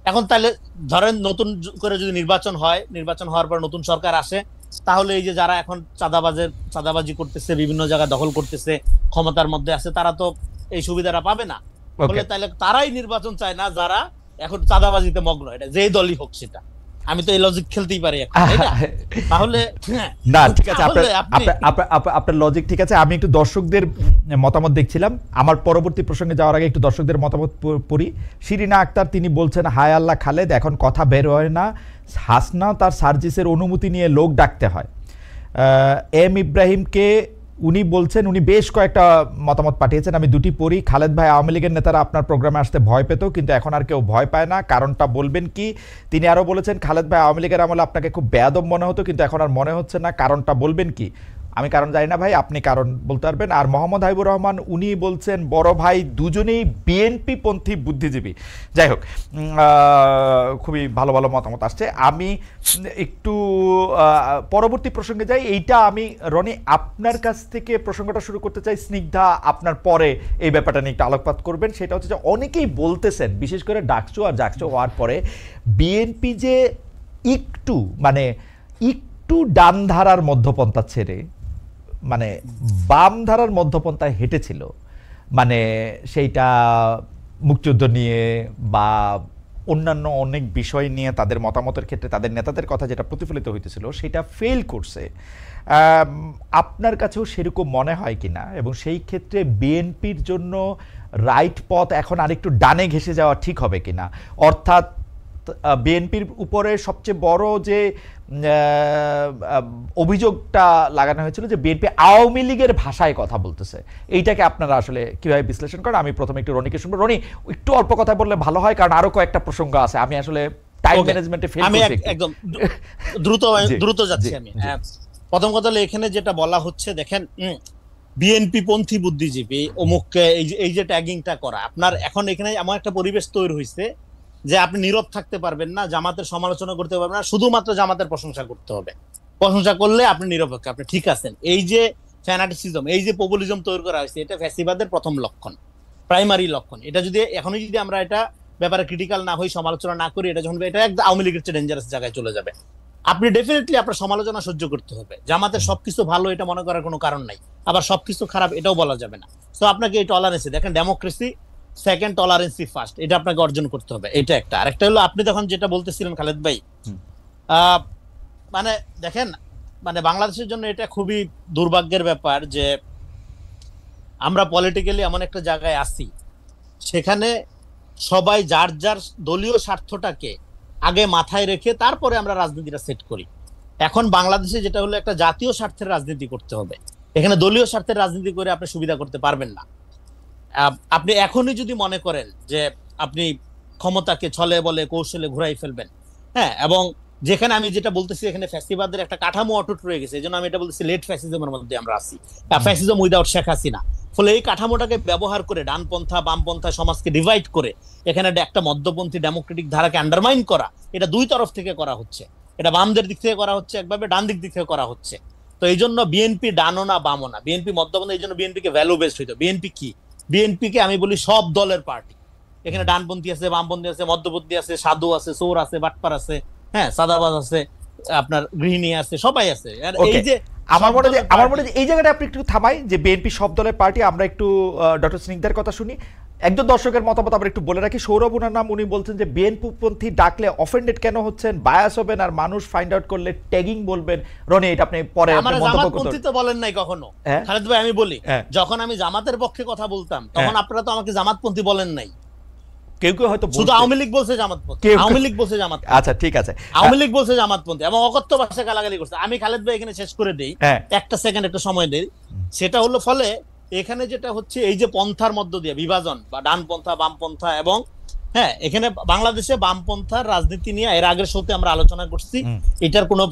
এখন তাহলে ধরেন নতুন করে যদি নির্বাচন হয়, নির্বাচন হওয়ার পর নতুন সরকার আসে, তাহলে এই যে যারা এখন চাঁদাবাজি করতেছে, বিভিন্ন জায়গায় দখল করতেছে, ক্ষমতার মধ্যে আছে, তারা তো এই সুবিধাটা পাবে না। বলে তাহলে তারাই নির্বাচন চায় না যারা এখন চাঁদাবাজিতে মগ্ন, এটা যেই দলই হোক সেটা। আমি তো এই লজিক খেলতেই পারি এখন, তাহলে না ঠিক আছে, আপনার লজিক ঠিক আছে। আমি একটু দর্শকদের মতামত দেখছিলাম, আমার পরবর্তী প্রসঙ্গে যাওয়ার আগে একটু দর্শকদের মতামত পড়ি। শিরিনা আক্তার তিনি বলছেন, হায় আল্লাহ খালেদ, এখন কথা বের হয় না, হাসনা তার সার্জিসের অনুমতি নিয়ে লোক ডাকতে হয়। এম ইব্রাহিমকে উনি বলছেন, উনি বেশ কয়েকটা মতামত পাঠিয়েছেন, আমি দুটি পড়ি। খালেদ ভাই, আওয়ামী লীগের নেতারা আপনার প্রোগ্রামে আসতে ভয় পেত, কিন্তু এখন আর কেউ ভয় পায় না, কারণটা বলবেন কি? তিনি আরও বলেছেন, খালেদ ভাই, আওয়ামী লীগের আমলে আপনাকে খুব বেয়াদব মনে হতো, কিন্তু এখন আর মনে হচ্ছে না, কারণটা বলবেন কি? আমি কারণ জানি না ভাই, আপনি কারণ বলতে পারবেন। আর মোহাম্মদ হাবিবুর রহমান উনি বলছেন, বড় ভাই দুজনেই বিএনপি পন্থী বুদ্ধিজীবী। যাই হোক, খুবই ভালো ভালো মতামত আসছে। আমি একটু পরবর্তী প্রসঙ্গে যাই। এইটা আমি রনি আপনার কাছ থেকে প্রসঙ্গটা শুরু করতে চাই, স্নিগ্ধা আপনার পরে এই ব্যাপারটা নিয়ে একটু আলোকপাত করবেন। সেটা হচ্ছে যে অনেকেই বলতেছেন, বিশেষ করে ডাকসু আর জাকসু হওয়ার পরে বিএনপি যে একটু ডান ধারার মধ্যপন্থা ছেড়ে মানে বাম ধারার মধ্যপন্থায় হেঁটেছিল, মানে সেইটা মুক্তিযুদ্ধ নিয়ে বা অন্যান্য অনেক বিষয় নিয়ে তাদের মতামতের ক্ষেত্রে তাদের নেতাদের কথা যেটা প্রতিফলিত হইতেছিল সেটা ফেল করছে। আপনার কাছেও সেরকম মনে হয় কিনা, এবং সেই ক্ষেত্রে বিএনপির জন্য রাইট পথ এখন আরেকটু ডানে ঘেঁষে যাওয়া ঠিক হবে কিনা? অর্থাৎ বিএনপির উপরে সবচেয়ে বড় যে অভিযোগটা লাগানো হয়েছিল যে বিএনপি আওয়ামী লীগের ভাষায় কথা বলতেছে, এইটাকে আপনারা আসলে কিভাবে বিশ্লেষণ করেন? আমি প্রথমে একটু রনিকে শুনবো। রনি, একটু অল্প কথা বললে ভালো হয়, কারণ আরো কয়েকটা প্রসঙ্গ আছে। আমি আসলে টাইম ম্যানেজমেন্টে ফেল করছি, আমি একদম দ্রুত যাচ্ছি। আমি প্রথম কথা হলো, এখানে যেটা বলা হচ্ছে, দেখেন বিএনপি পন্থী বুদ্ধিজীবী অমুককে এই যে ট্যাগিংটা করা, আপনার এখন এখানে এমন একটা পরিবেশ তৈরি হয়েছে যে আপনি নীরব থাকতে পারবেন না, জামাতের সমালোচনা করতে পারবেন না, শুধুমাত্র জামাতের প্রশংসা করতে হবে। প্রশংসা করলে আপনি নিরপেক্ষ, আপনি ঠিক আছেন। এই যে ফ্যানাটিসিজম, এই যে পপুলিজম তৈরি করা হয়েছে, এটা ফ্যাসিবাদের প্রথম লক্ষণ, প্রাইমারি লক্ষণ। এটা যদি এখনই যদি আমরা এটা ব্যাপারে ক্রিটিক্যাল না হই, সমালোচনা না করি, এটা যখন এটা একদম আওয়ামী লীগের চেয়ে ডেঞ্জারাস জায়গায় চলে যাবে। আপনি ডেফিনেটলি আপনার সমালোচনা সহ্য করতে হবে। জামাতের সবকিছু ভালো এটা মনে করার কোনো কারণ নাই, আবার সবকিছু খারাপ এটাও বলা যাবে না। তো আপনাকে এই টলারেন্সে, দেখেন ডেমোক্রেসি সেকেন্ড, টলারেন্সি ফার্স্ট, এটা আপনাকে অর্জন করতে হবে। এটা একটা। আরেকটা হলো, আপনি তখন যেটা বলতেছিলেন খালেদ ভাই, মানে দেখেন, মানে বাংলাদেশের জন্য এটা খুবই দুর্ভাগ্যের ব্যাপার যে আমরা পলিটিক্যালি এমন একটা জায়গায় আছি, সেখানে সবাই যার যার দলীয় স্বার্থটাকে আগে মাথায় রেখে তারপরে আমরা রাজনীতিটা সেট করি। এখন বাংলাদেশে যেটা হলো, একটা জাতীয় স্বার্থের রাজনীতি করতে হবে। এখানে দলীয় স্বার্থের রাজনীতি করে আপনি সুবিধা করতে পারবেন না। আপনি এখনই যদি মনে করেন যে আপনি ক্ষমতাকে ছলে বলে কৌশলে ঘুরাই ফেলবেন, হ্যাঁ, এবং যেখানে আমি যেটা বলতেছি, এখানে ফ্যাসিবাদের একটা কাঠামো অটুট রয়ে গেছে, এই জন্য আমি এটা বলতেছি লেট ফ্যাসিজমের মধ্যে আমরা আছি, ফ্যাসিজম উইদাউট শেখ হাসিনা। ফলে এই কাঠামোটাকে ব্যবহার করে ডানপন্থা বামপন্থা সমাজকে ডিভাইড করে এখানে একটা মধ্যপন্থী ডেমোক্রেটিক ধারাকে আন্ডারমাইন করা, এটা দুই তরফ থেকে করা হচ্ছে। এটা বামদের দিক থেকে করা হচ্ছে একভাবে, ডান দিক থেকে করা হচ্ছে। তো এই জন্য বিএনপি ডানও না বামও না, বিএনপি মধ্যপন্থী। এই জন্য বিএনপিকে ভ্যালু বেসড হইতো। বিএনপি কি? বিএনপিকে আমি বলি সব দলের পার্টি। এখানে ডানপন্থী আছে, বামপন্থী আছে, মধ্যপন্থী আছে, সাধু আছে, চোর আছে, বাটপার আছে, হ্যাঁ, সাদাবাজ আছে, আপনার গৃহিণী আছে, সবাই আছে। এই যে আমার মনে হয় এই জায়গাটা আপনি একটু থামাই, যে বিএনপি সব দলের পার্টি। আমরা একটু ডক্টর স্নিগ্ধার কথা শুনি, একজন দর্শকের মতামত আমরা একটু বলে রাখি। সৌরভ ওনার নাম, উনি বলছেন যে বিএনপি পন্থী ডাকলে অফেন্ডেড কেন হচ্ছেন, বায়াস হবেন, আর মানুষ ফাইন্ড আউট করলে ট্যাগিং বলবেন। রনি, এটা আপনি পরে জামাতপন্থী তো বলেন নাই কখনো খালেদ ভাই। আমি বলি, যখন আমি জামাতের পক্ষে কথা বলতাম তখন আপনারা তো আমাকে জামাতপন্থী বলেন নাই। কেউ কেউ হয়তো শুধু আওয়ামী লীগ বলছে জামাতপন্থী, আওয়ামী লীগ বলছে জামাত। আচ্ছা ঠিক আছে, আওয়ামী লীগ বলছে জামাতপন্থী এবং অকথ্য ভাষায় গালাগালি করছে। আমি খালেদ ভাই এখানে শেষ করে দেই, একটা সেকেন্ড একটা সময় দেই। সেটা হলো, ফলে এখানে যেটা হচ্ছে, এই যে পন্থার মধ্য দিয়ে বিভাজন বা ডানপন্থা বামপন্থা, এবং হ্যাঁ, এখানে বাংলাদেশে বামপন্থার রাজনীতি নিয়ে এর আগের শোতে আমরা আলোচনা করছি। এটার কোনো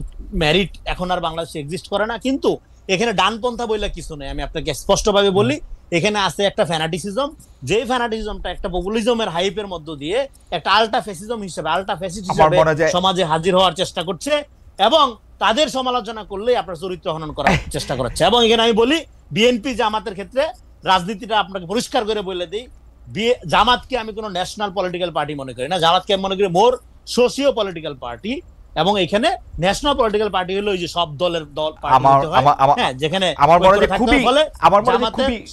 মেরিট এখন আর বাংলাদেশে এক্সিস্ট করে না। কিন্তু এখানে ডানপন্থা বইলা কিছু নেই, আমি আপনাকে স্পষ্টভাবে বলি। এখানে আছে একটা ফ্যানাটিসিজম, যে ফ্যানাটিসিজমটা একটা পপুলিজমের হাইপের মধ্য দিয়ে একটা আল্টা ফ্যাসিজম হিসেবে, আল্টা ফ্যাসিস্ট হিসেবে সমাজে হাজির হওয়ার চেষ্টা করছে, এবং তাদের সমালোচনা করলেই আপনার চরিত্র হনন করার চেষ্টা করছে। এবং এখানে আমি বলি বিএনপি জামাতের ক্ষেত্রে রাজনীতিটা আপনাকে পরিষ্কার করে বলে দিই, জামাতকে আমি কোনো ন্যাশনাল পলিটিক্যাল পার্টি মনে করি না, জামাতকে আমি মনে করি মোর সোশিও পলিটিক্যাল পার্টি। এবং এখানে ন্যাশনাল পলিটিক্যাল পার্টি হলো ওই যে সব দলের দল, যেখানে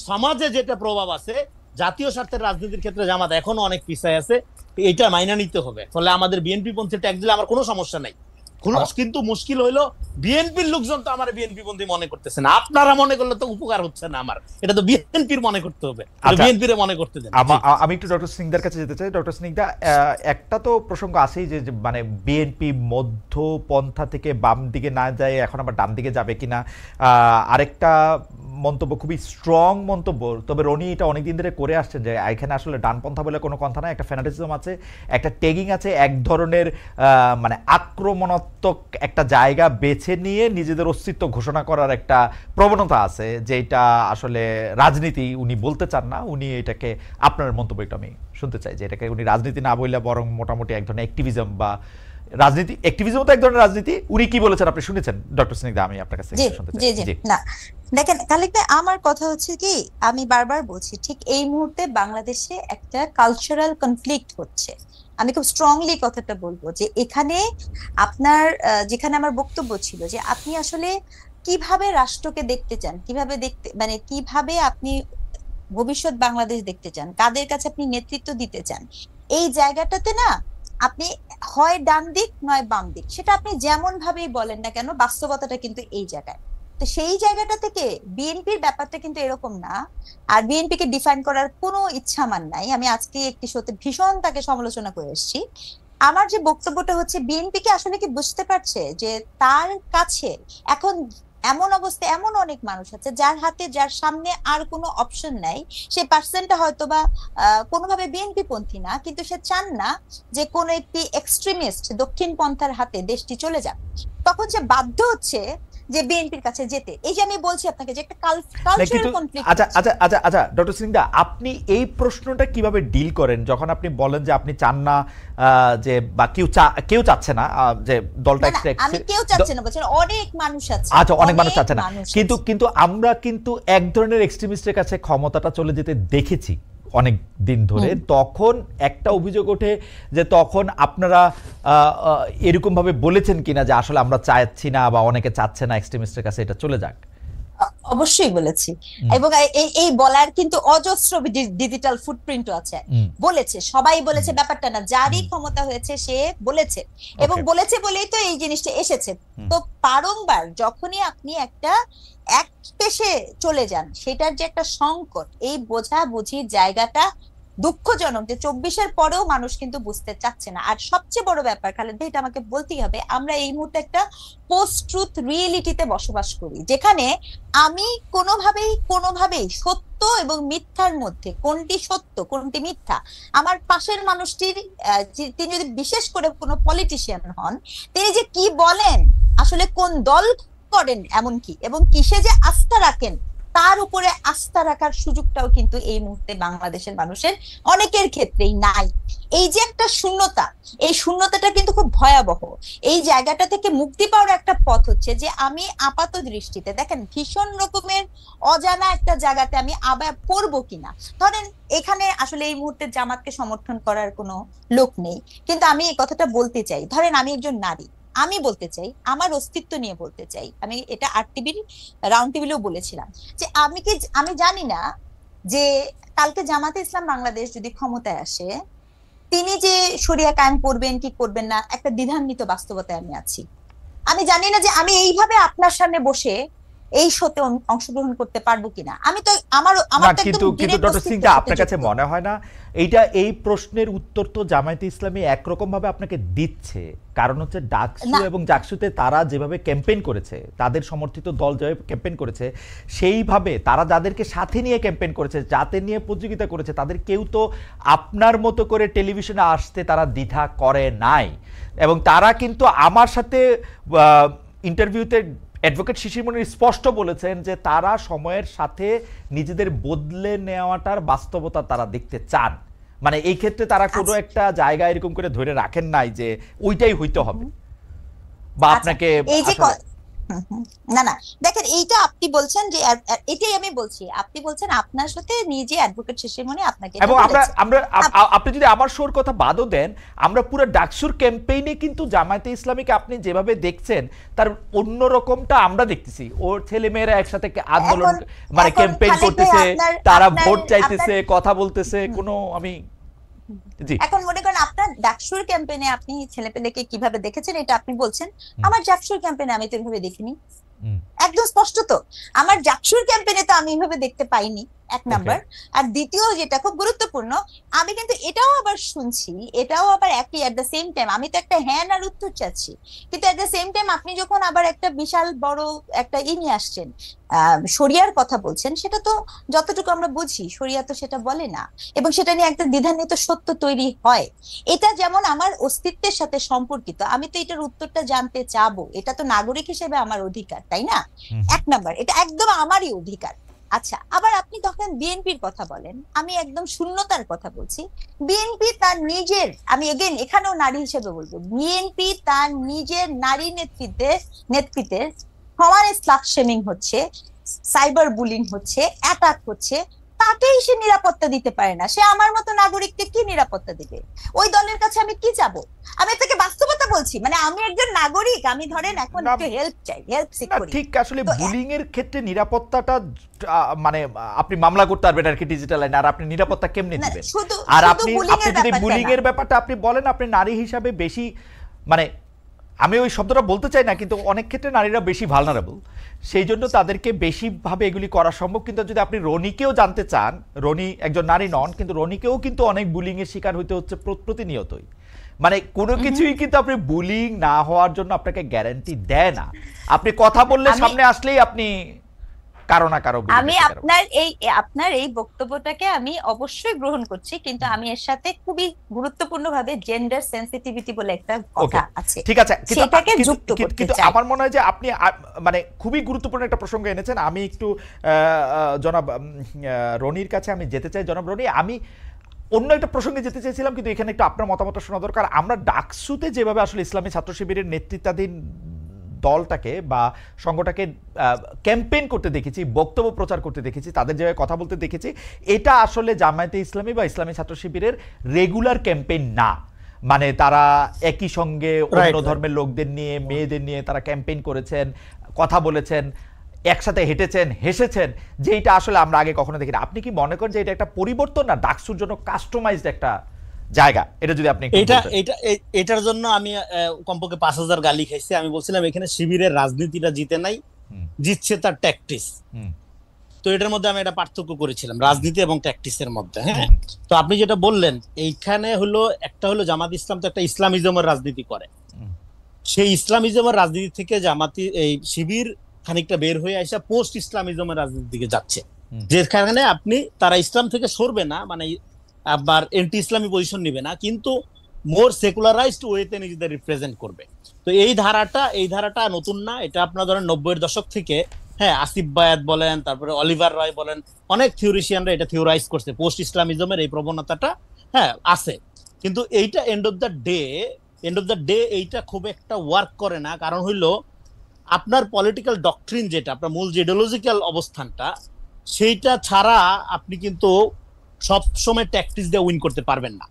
সমাজে যেটা প্রভাব আছে, জাতীয় স্বার্থের রাজনীতির ক্ষেত্রে জামাত এখনো অনেক পিছায় আছে, এটা মাইনা নিতে হবে। ফলে আমাদের বিএনপি পন্থী ট্যাক্স দিলে আমার কোনো সমস্যা নাই, কিন্তু মুশকিল হইলো বিএনপির লোকজন তো আমার বিএনপি পন্থী মনে করতেছে না, আপনারা মনে করলে তো উপকার হচ্ছে না আমার, এটা তো বিএনপির মনে করতে হবে, বিএনপির মনে করতে দেন। আমি একটু ডক্টর সিংদার কাছে যেতে চাই। ডক্টর সিংদা, একটা তো প্রসঙ্গ আছেই যে মানে বিএনপি মধ্যপন্থা থেকে বাম দিকে না যায়, এখন আবার ডান দিকে যাবে কিনা। আরেকটা মন্তব্য, খুবই স্ট্রং মন্তব্য, তবে রনি এটা অনেকদিন ধরে করে আসছেন যে এখানে আসলে ডানপন্থা বলে কোনো কথা না, একটা ফ্যানাটিজম আছে, একটা টেগিং আছে, এক ধরনের মানে আক্রমণাত্মক একটা জায়গা বেছে নিয়ে নিজেদের অস্তিত্ব ঘোষণা করার একটা প্রবণতা আছে, যেটা আসলে রাজনীতি উনি বলতে চান না। উনি এটাকে, আপনার মন্তব্য একটু আমি শুনতে চাই, যে এটাকে উনি রাজনীতি না বললে বরং মোটামুটি এক ধরনের অ্যাক্টিভিজম বা রাজনীতি, অ্যাক্টিভিজম তো এক ধরনের রাজনীতি। উনি কি বলেছেন আপনি শুনেছেন ডক্টর স্নিগ্ধা? আমি আপনার কাছে শুনতে চাই। জি না, দেখেন খালেক ভাই, আমার কথা হচ্ছে কি, আমি বারবার বলছি, ঠিক এই মুহূর্তে বাংলাদেশে একটা কালচারাল কনফ্লিক্ট হচ্ছে। আমি খুব স্ট্রংলি কথাটা বলবো যে এখানে আপনার, যেখানে আমার বক্তব্য ছিল যে আপনি আসলে কিভাবে রাষ্ট্রকে দেখতে চান, কিভাবে দেখতে, মানে কিভাবে আপনি ভবিষ্যৎ বাংলাদেশ দেখতে চান, কাদের কাছে আপনি নেতৃত্ব দিতে চান, এই জায়গাটাতে না আপনি হয় ডান দিক নয় বাম দিক, সেটা আপনি যেমন ভাবেই বলেন না কেন, বাস্তবতাটা কিন্তু এই জায়গায়। তো সেই জায়গাটা থেকে বিএনপির ব্যাপারটা কিন্তু এরকম না, আর বিএনপি কে ডিফাইন করার কোনো ইচ্ছা আমার নাই। আমি আজকে একটি শোতে ভীষণ তাকে সমালোচনা করে এসেছি। আমার যে বক্তব্যটা হচ্ছে, বিএনপি কি আসলে কি বুঝতে পারছে যে তার কাছে এখন এমন অবস্থায় এমন অনেক মানুষ আছে যার হাতে, যার সামনে আর কোনো অপশন নাই, সে পার্সেন্টটা হয়তো বা কোনোভাবে বিএনপি পন্থী না, কিন্তু সে চান না যে কোনো একটি এক্সট্রিমিস্ট দক্ষিণ পন্থার হাতে দেশটি চলে যাক, তখন সে বাধ্য হচ্ছে যে বিএনপির কাছে যেতে। এই যে আমি বলছি আপনাকে যে একটা কালচারাল কনফ্লিক্ট। আচ্ছা ডক্টর সিংদা, আপনি এই প্রশ্নটা কিভাবে ডিল করেন যখন আপনি বলেন যে আপনি চান না, যে বা কেউ চাচ্ছে না যে দলটা, আমি কেউ চাচ্ছে না বলছেন, অনেক মানুষ আছে। আচ্ছা, অনেক মানুষ চাচ্ছে না, কিন্তু আমরা কিন্তু এক ধরনের এক্সট্রিমিস্টের কাছে ক্ষমতাটা চলে যেতে দেখেছি অনেক দিন ধরে। তখন একটা অভিযোগ ওঠে যে তখন আপনারা এরকম ভাবে বলেছেন কিনা যে আসলে আমরা চাচ্ছি না, বা অনেকে চাচ্ছে না এক্সট্রিমিস্টের কাছে এটা চলে যাক। অবশ্যই বলেছি, এবং এই বলার কিন্তু অজস্র ডিজিটাল ফুটপ্রিন্টও আছে। বলেছে, সবাই বলেছে, ব্যাপারটা না, যারই ক্ষমতা হয়েছে সে বলেছে, এবং বলেছে বলেই তো এই জিনিসটা এসেছে। তো বারংবার যখনই আপনি একটা এক পেশে চলে যান, সেটার যে একটা সংকট, এই বোঝাবুঝির জায়গাটা দুঃখজনক যে 24-এর পরেও মানুষ কিন্তু বুঝতে চাচ্ছে না। আর সবচেয়ে বড় ব্যাপার খালেদ ভাই, এটা আমাকে বলতেই হবে, আমরা এই মুহূর্তে একটা পোস্ট ট্রুথ রিয়েলিটিতে বসবাস করি, যেখানে আমি কোনোভাবেই সত্য এবং মিথ্যার মধ্যে কোনটি সত্য কোনটি মিথ্যা, আমার পাশের মানুষটির, তিনি যদি বিশেষ করে কোনো পলিটিশিয়ান হন, তিনি যে কি বলেন, আসলে কোন দল করেন এমনকি, এবং কিসে যে আস্থা রাখেন, তার উপরে আস্থা রাখার সুযোগটাও কিন্তু এই মুহূর্তে বাংলাদেশের মানুষের অনেকের ক্ষেত্রেই নাই। এই যে একটা শূন্যতা, এই শূন্যতাটা কিন্তু খুব ভয়াবহ। এই জায়গাটা থেকে মুক্তি পাওয়ার একটা পথ হচ্ছে যে আমি আপাত দৃষ্টিতে, দেখেন, ভীষণ রকমের অজানা একটা জায়গাতে আমি আবার পড়বো কিনা। ধরেন এখানে আসলে এই মুহূর্তে জামাতকে সমর্থন করার কোনো লোক নেই, কিন্তু আমি এই কথাটা বলতে চাই, ধরেন আমি একজন নারী, আমি বলতে চাই, আমার অস্তিত্ব নিয়ে বলতে চাই, আমি এটা আরটিভির রাউন্ড টেবিলেও বলেছিলাম যে আমি জানি না যে কালকে জামাতে ইসলাম বাংলাদেশ যদি ক্ষমতায় আসে, তিনি যে শরিয়া কায়েম করবেন কি করবেন না, একটা দ্বিধান্বিত বাস্তবতায় আমি আছি। আমি জানি না যে আমি এইভাবে আপনার সামনে বসে এই শোতে অংশগ্রহণ করতে পারবো কিনা। আমি তো আমার কিন্তু ডক্টর সিংদা, আপনার কাছে মনে হয় না এই প্রশ্নের উত্তর তো জামায়াতে ইসলামী একরকম ভাবে আপনাকে দিচ্ছে? কারণ হচ্ছে ডাকসু এবং জাকসুতে তারা যেভাবে ক্যাম্পেইন করেছে, তাদের সমর্থিত দল যেভাবে ক্যাম্পেইন করেছে, সেইভাবে তারা যাদেরকে সাথে নিয়ে ক্যাম্পেইন করেছে, যাতে নিয়ে প্রতিযোগিতা করেছে, তাদের কেউ তো আপনার মতো করে টেলিভিশনে আসতে তারা দ্বিধা করে নাই। এবং তারা কিন্তু আমার সাথে ইন্টারভিউতে অ্যাডভোকেট শিশির মনির স্পষ্ট বলেছেন যে তারা সময়ের সাথে নিজেদের বদলে নেওয়াটার বাস্তবতা তারা দেখতে চান, মানে এই ক্ষেত্রে তারা কোনো একটা জায়গা এরকম করে ধরে রাখেন নাই যে ওইটাই হইতে হবে বা আপনাকে এই যে আসলে হুম, হুম। না না, দেখেন এইটা আপনি বলছেন যে এটাই আমি বলছি, আপনি বলছেন আপনার সাথে নিজে অ্যাডভোকেট শেষের মনে আপনাকে এটা এবং আমরা বলেছে। আমরা আপনি যদি আমার শোর কথা বাদও দেন, আমরা পুরো ডাকসুর ক্যাম্পেইনে কিন্তু জামায়াতে ইসলামীকে আপনি যেভাবে দেখছেন তার অন্য রকমটা আমরা দেখতেছি। ওর ছেলে মেয়েরা একসাথে আন্দোলন মানে এখন ক্যাম্পেইন খালেদ ভাই, করতেছে, তারা আপনার ভোট চাইতেছে, কথা বলতেছে, কোনো আমি জি এখন মনে করেন আপনার ডাকসুর ক্যাম্পেইনে আপনি ছেলেপেলেকে কিভাবে দেখেছেন এটা আপনি বলছেন, আমার জাকসুর ক্যাম্পেইনে আমি তো এভাবে দেখিনি। হুম, একদম স্পষ্ট তো, আমার জাকসুর ক্যাম্পেইনে তো আমি এভাবে দেখতে পাইনি, এক নাম্বার। আর দ্বিতীয় যেটা খুব গুরুত্বপূর্ণ, আমি কিন্তু এটাও আবার শুনছি, এটাও আবার একই এট দ্য সেম টাইম, আমি তো একটা হ্যাঁ আর উত্তর চাচ্ছি, কিন্তু এট দ্য সেম টাইম আপনি যখন আবার একটা বিশাল বড় একটা নিয়ে আসছেন, শরিয়ার কথা বলছেন, সেটা তো যতটুকু আমরা বুঝি শরিয়া তো সেটা বলে না, এবং সেটা নিয়ে একটা দ্বিধান্বিত সত্য তৈরি হয়। এটা যেমন আমার অস্তিত্বের সাথে সম্পর্কিত, আমি তো এটার উত্তরটা জানতে চাবো, এটা তো নাগরিক হিসেবে আমার অধিকার, তাই না? হুম, এক নাম্বার, এটা একদম আমারই অধিকার। আচ্ছা, আবার আপনি তখন বিএনপির কথা বলেন, আমি একদম শূন্যতার কথা বলছি। বিএনপি তার নিজের, আমি এগেন এখানেও নারী হিসেবে বলবো, বিএনপি তার নিজের নারী নেতৃত্বে সমানে স্লাট শেমিং হচ্ছে, সাইবার বুলিং হচ্ছে, অ্যাটাক হচ্ছে, তাকেই সে নিরাপত্তা দিতে পারে না। সে আমার মতো নাগরিককে কি নিরাপত্তা দিবে? ওই দলের কাছে আমি কি যাব? আমি তাকে বাস্তবতা বলছি, মানে আমি একজন নাগরিক, আমি ধরেন এখন না, একটু হেল্প চাই, হেল্প সিক না করি। ঠিক আসলে তো বুলিং এর ক্ষেত্রে নিরাপত্তাটা মানে আপনি মামলা করতে পারবেন আর কি ডিজিটাল আইনে, আর আপনি নিরাপত্তা কেমনে না, দিবেন? শুধু আর শুধু আপনি বুলিং আপনি এর যদি ব্যাপারটা বুলিং না। এর ব্যাপারটা আপনি বলেন, আপনি নারী হিসাবে বেশি, মানে আমি ওই শব্দটা বলতে চাই না, কিন্তু অনেক ক্ষেত্রে নারীরা বেশি ভালনারেবল, সেই জন্য তাদেরকে বেশিভাবে এগুলি করা সম্ভব। কিন্তু যদি আপনি রনিকেও জানতে চান, রনি একজন নারী নন, কিন্তু রনিকেও কিন্তু অনেক বুলিং এর শিকার হইতে হচ্ছে প্রতিনিয়তই। মানে কোনো কিছুই কিন্তু আপনি বুলিং না হওয়ার জন্য আপনাকে গ্যারান্টি দেয় না। আপনি কথা বললে সামনে আসলেই আপনি কারো না কারো bullying আমি এর শিকার হবেন। আপনার এই বক্তব্যটাকে আমি অবশ্যই গ্রহণ করছি, কিন্তু আমি এর সাথে খুবই গুরুত্বপূর্ণভাবে জেন্ডার সেনসিটিভিটি বলে একটা কথা আছে, ঠিক আছে, কিন্তু সেটাকে যুক্ত করতে কিন্তু চাই। আমার মনে হয় যে আপনি মানে খুবই গুরুত্বপূর্ণ একটা প্রসঙ্গ এনেছেন। আমি একটু জনাব রনির কাছে আমি যেতে চাই। জনাব রনি, আমি অন্য একটা প্রসঙ্গে যেতে চাইছিলাম, কিন্তু এখানে একটু আপনার মতামত শোনা দরকার। আমরা ডাকসুতে যেভাবে আসলে ইসলামী ছাত্র শিবিরের নেতৃত্বাধীন দলটাকে বা সংঘটাকে ক্যাম্পেইন করতে দেখেছি, বক্তব্য প্রচার করতে দেখেছি, তাদের জায়গায় কথা বলতে দেখেছি, এটা আসলে জামায়াতে ইসলামী বা ইসলামী ছাত্র শিবিরের রেগুলার ক্যাম্পেইন না। মানে তারা একই সঙ্গে অন্য ধর্মের লোকদের নিয়ে, মেয়েদের নিয়ে তারা ক্যাম্পেইন করেছেন, কথা বলেছেন, একসাথে হেঁটেছেন, হেসেছেন, যে এটা আসলে আমরা আগে কখনো দেখি না। আপনি কি মনে করেন যে এটা একটা পরিবর্তন, না ডাকসুর জন্য কাস্টমাইজড একটা জায়গা? এটা যদি আপনি একটু বলতেন। এটার জন্য আমি কমপক্ষে 5,000 গালি খাইছি। আমি বলছিলাম এখানে শিবিরের রাজনীতিটা জিতে নাই, জিতছে তার ট্যাকটিস। তো এটার মধ্যে আমি একটা পার্থক্য করেছিলাম রাজনীতি এবং ট্যাকটিসের মধ্যে। হ্যাঁ, তো আপনি যেটা বললেন, এইখানে হলো একটা হলো জামাত ইসলাম তো একটা ইসলামিজমের রাজনীতি করে, সেই ইসলামিজমের রাজনীতি থেকে জামাতি এই শিবির খানিকটা বের হয়ে আসা পোস্ট ইসলামিজমের রাজনীতির দিকে যাচ্ছে, যেখানে আপনি তারা ইসলাম থেকে সরবে না, মানে আবার এন্টি ইসলামী পজিশন নিবে না, কিন্তু মোর সেকুলারাইজড ওয়েতে নিজেদের রিপ্রেজেন্ট করবে। তো এই ধারাটা নতুন না, এটা আপনার ধরেন 90-এর দশক থেকে, হ্যাঁ, আসিফ বায়াত বলেন, তারপরে অলিভার রয় বলেন, অনেক থিওরিশিয়ানরা এটা থিওরাইজ করছে, পোস্ট ইসলামিজমের এই প্রবণতাটা হ্যাঁ আছে। কিন্তু এইটা এন্ড অফ দ্য ডে এইটা খুব একটা ওয়ার্ক করে না। কারণ হইলো আপনার পলিটিক্যাল ডকট্রিন, যেটা আপনার মূল যে ইডিওলজিক্যাল অবস্থানটা, সেইটা ছাড়া আপনি কিন্তু সব সময় ট্যাকটিস দিয়ে উইন করতে পারবেন না।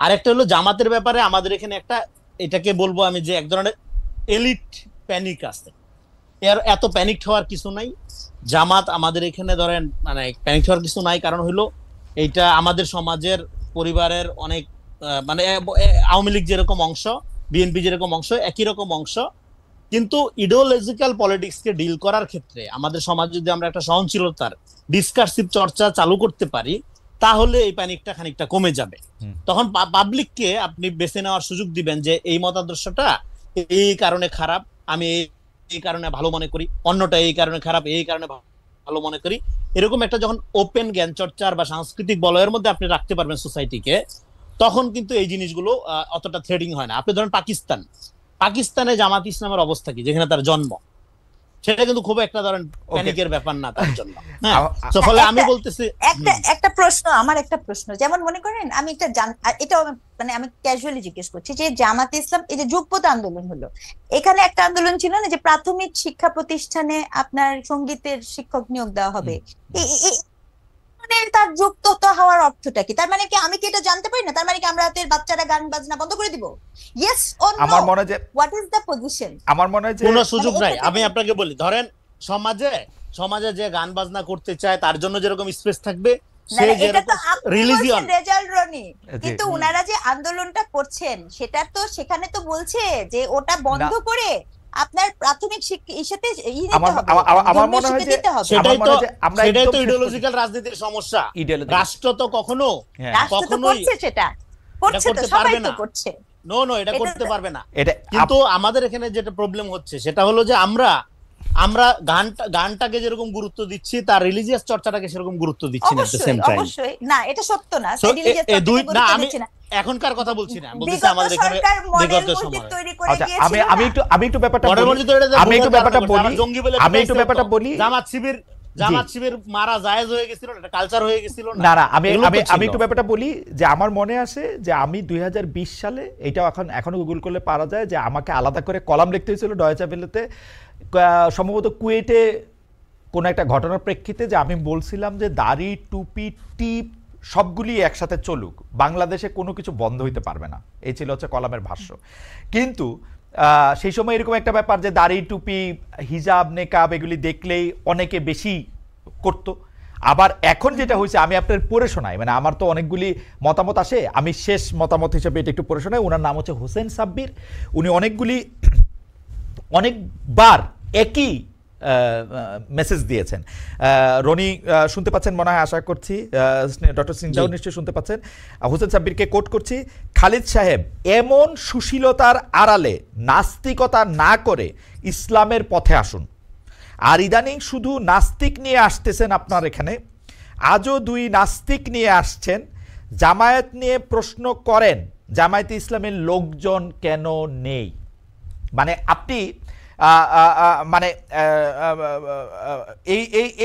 আর একটা হলো জামাতের ব্যাপারে আমাদের এখানে একটা, এটাকে বলবো আমি যে এক ধরনের এলিট প্যানিক আছে। এর এত প্যানিক হওয়ার কিছু নাই। জামাত আমাদের এখানে ধরেন মানে প্যানিক হওয়ার কিছু নাই, কারণ হলো এইটা আমাদের সমাজের পরিবারের অনেক মানে আওয়ামী লীগ যেরকম অংশ, বিএনপি যেরকম অংশ, একই রকম অংশ। কিন্তু ইডিওলজিক্যাল পলিটিক্সকে ডিল করার ক্ষেত্রে আমাদের সমাজ যদি আমরা একটা সহনশীলতার ডিসকার্সিভ চর্চা চালু করতে পারি, তাহলে এই প্যানিকটা খানিকটা কমে যাবে। তখন পাবলিককে আপনি বেছে নেওয়ার সুযোগ দিবেন যে এই মতাদর্শটা এই কারণে খারাপ, আমি এই কারণে ভালো মনে করি, অন্যটা এই কারণে খারাপ, এই কারণে ভালো মনে করি। এরকম একটা যখন ওপেন জ্ঞান চর্চার বা সাংস্কৃতিক বলয়ের মধ্যে আপনি রাখতে পারবেন সোসাইটিকে, তখন কিন্তু এই জিনিসগুলো অতটা থ্রেডিং হয় না। আপনি ধরেন পাকিস্তানে জামাত ইসলামের অবস্থা কি, যেখানে তার জন্ম, সেটা কিন্তু খুব একটা ধরেন ওকে প্যানিকের ব্যাপার না তার জন্য। হ্যাঁ, আ- আ- তো ফলে আমি একটা বলতেছি একটা প্রশ্ন, আমার একটা প্রশ্ন, যেমন মনে করেন আমি একটা এটা মানে আমি ক্যাজুয়ালি জিজ্ঞেস করছি যে জামাতে ইসলাম এই যে যুগপৎ আন্দোলন হলো, এখানে একটা আন্দোলন ছিল না যে প্রাথমিক শিক্ষা প্রতিষ্ঠানে আপনার সঙ্গীতের শিক্ষক নিয়োগ দেওয়া হবে, মানে তার যুক্ত হওয়ার অর্থটা কি? তার মানে কি আমি কি এটা জানতে পারি না? তার মানে কি আমরা রাতের বাচ্চারা গান বাজনা বন্ধ করে দিব? Yes or no? আমার মনে হয় যে হোয়াট ইজ দ্য পজিশন? আমার মনে হয় যে কোনো সুযোগ মানে নাই। এক্ষেত্রে আমি আপনাকে বলি, ধরেন সমাজে যে গান বাজনা করতে চায় তার জন্য যেরকম স্পেস থাকবে, না সে না, এটা তো যেরকম আপনি রিলিজিয়ন বলছেন রেজাল্ট রনি, জি কিন্তু উনারা যে আন্দোলনটা করছেন সেটা তো সেখানে তো বলছে যে ওটা বন্ধ না করে আপনার প্রাথমিক সাথে আমার নিতে হবে, আমার মনে ধর্মীয় হয় শিক্ষা যে দিতে হবে। আমার সেটাই মনে তো হয় যে আমরা সেটাই একদম তো শেষ পর্যন্ত ইডিওলজিক্যাল রাজনীতির সমস্যা। ideology- রাষ্ট্র তো কখনো হ্যাঁ রাষ্ট্র তো কখনোই করছে, সেটা করছে তো, করতে সবাই পারবে তো না। করছে। নো এটা এটা করতে তো- পারবে না। এটা কিন্তু আমাদের এখানে যেটা প্রবলেম হচ্ছে সেটা হলো যে আমরা গানটাকে যেরকম গুরুত্ব দিচ্ছি, তার রিলিজিয়াস চর্চাটাকে সেরকম গুরুত্ব দিচ্ছি না। এট দ্য সেম অবশ্যই টাইম অবশ্যই না, এটা সত্য না, সো religious এই দুই চর্চাকে না, গুরুত্ব আমি দিচ্ছি না। এখনকার কথা বলছি না, বলতেছি বিগত আমাদের এখানে সরকার মডেল বিগত মসজিদ সময়। তৈরি করে আচ্ছা গিয়েছিল আমি একটু ব্যাপারটা মডেল বলি, মসজিদ এটা আমি একটু ভুলের ব্যাপারটা কারণে বলি, যারা জঙ্গি বলে আমি একটু পিটাইছে ব্যাপারটা তো। বলি। জামাত শিবির মারা জায়েজ হয়ে গেছিল না, এটা কালচার হয়ে গেছিল না। না না আমি এগুলো তো আমি আমি ছিল। একটু ব্যাপারটা বলি যে আমার মনে আছে যে আমি 2020 সালে, এটাও এখনো গুগল করলে পাওয়া যায়, যে আমাকে আলাদা করে কলাম লিখতে হয়েছিল ডয়েচে ভেলেতে, সম্ভবত কুয়েটে কোন একটা ঘটনার প্রেক্ষিতে, যে আমি বলছিলাম যে দাড়ি টুপি টিপ সবগুলি একসাথে চলুক, বাংলাদেশে কোনো কিছু বন্ধ হইতে পারবে না, এই ছিল হচ্ছে কলামের ভাষ্য। কিন্তু সেই সময় এরকম একটা ব্যাপার যে দাড়ি টুপি হিজাব নেকাব এগুলি দেখলেই অনেকে বেশি করতো। আবার এখন যেটা হয়েছে, আমি আপনার পড়ে শোনাই, মানে আমার তো অনেকগুলি মতামত আসে, আমি শেষ মতামত হিসেবে এটা একটু পড়ে শোনাই। ওনার নাম হচ্ছে হোসেন সাব্বির, উনি অনেকবার একই মেসেজ দিয়েছেন। রনি শুনতে পাচ্ছেন মনে হয়, আশা করছি ডক্টর সিংজাও নিশ্চয়ই শুনতে পাচ্ছেন। হোসেন সাব্বিরকে কোট করছি: খালিদ সাহেব এমন সুশীলতার আড়ালে নাস্তিকতা না করে ইসলামের পথে আসুন। আর ইদানিং শুধু নাস্তিক নিয়ে আসতেছেন আপনার এখানে, আজও 2 নাস্তিক নিয়ে আসছেন। জামায়াত নিয়ে প্রশ্ন করেন, জামায়াতে ইসলামের লোকজন কেন নেই? মানে আপনি মানে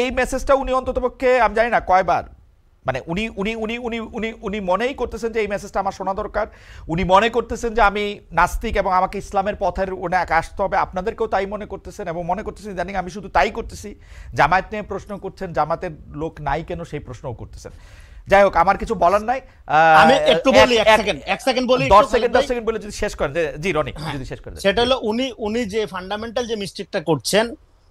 এই মেসেজটা উনি অন্ততপক্ষে আমি জানি না কয়বার, মানে উনি উনি উনি উনি উনি উনি মনেই করতেছেন যে এই মেসেজটা আমার শোনা দরকার, উনি মনে করতেছেন যে আমি নাস্তিক এবং আমাকে ইসলামের পথের ওনাকে আসতে হবে, আপনাদেরকেও তাই মনে করতেছেন এবং মনে করতেছেন জানি আমি শুধু তাই করতেছি। জামায়াত নিয়ে প্রশ্ন করছেন, জামাতের লোক নাই কেন সেই প্রশ্নও করতেছেন। যাই হোক, আমার কিছু বলার নাই। আমি একটু বলি, এক সেকেন্ড বলি, 10 সেকেন্ড বলে যদি শেষ করেন। জি রনি, যদি শেষ করেন। সেটা হলো উনি যে ফান্ডামেন্টাল যে মিস্টেকটা করছেন,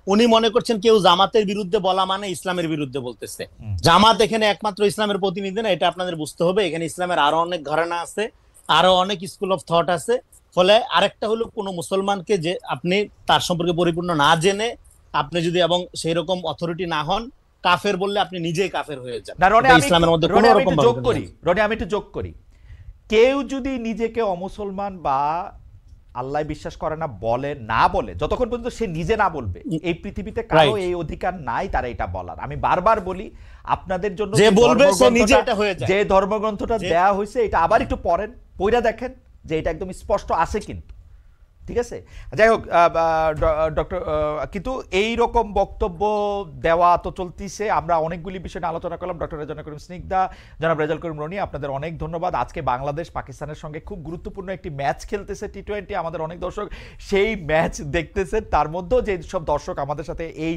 উনি মনে করছেন কেউ জামাতের বিরুদ্ধে বলা মানে ইসলামের বিরুদ্ধে বলতেছে। জামাত এখানে একমাত্র ইসলামের প্রতিনিধি না, এটা আপনাদের বুঝতে হবে। এখানে ইসলামের আরো অনেক ঘরানা আছে, আরো অনেক স্কুল অফ থট আছে। ফলে আরেকটা হলো কোন মুসলমানকে যে আপনি তার সম্পর্কে পরিপূর্ণ না জেনে আপনি যদি এবং সেই রকম অথরিটি না হন, কাফের বললে আপনি নিজেই কাফের হয়ে যান। না রনি, আমি ইসলামের মধ্যে কোনো রকম যোগ করি, আমি একটু যোগ করি, কেউ যদি নিজেকে অমুসলমান বা আল্লাহ বিশ্বাস করে না বলে, যতক্ষণ পর্যন্ত সে নিজে না বলবে, এই পৃথিবীতে কারো এই অধিকার নাই তারা এটা বলার। আমি বারবার বলি আপনাদের জন্য, যে বলবে সে নিজে এটা হয়ে যায়। যে ধর্মগ্রন্থটা দেয়া হয়েছে এটা আবার একটু পড়া দেখেন যে এটা একদম স্পষ্ট আছে কিন্তু, ঠিক আছে? যাই হোক, ডক্টর, কিন্তু এই রকম বক্তব্য দেওয়া তো চলতিছে। আমরা অনেকগুলি বিষয় নিয়ে আলোচনা করলাম। ডক্টর রেজাউল করিম স্নিগ্ধা, জনাব রেজাউল করিম রনি, আপনাদের অনেক ধন্যবাদ। আজকে বাংলাদেশ পাকিস্তানের সঙ্গে খুব গুরুত্বপূর্ণ একটি ম্যাচ খেলতেছে T20, আমাদের অনেক দর্শক সেই ম্যাচ দেখতেছেন। তার মধ্যেও যে সব দর্শক আমাদের সাথে এই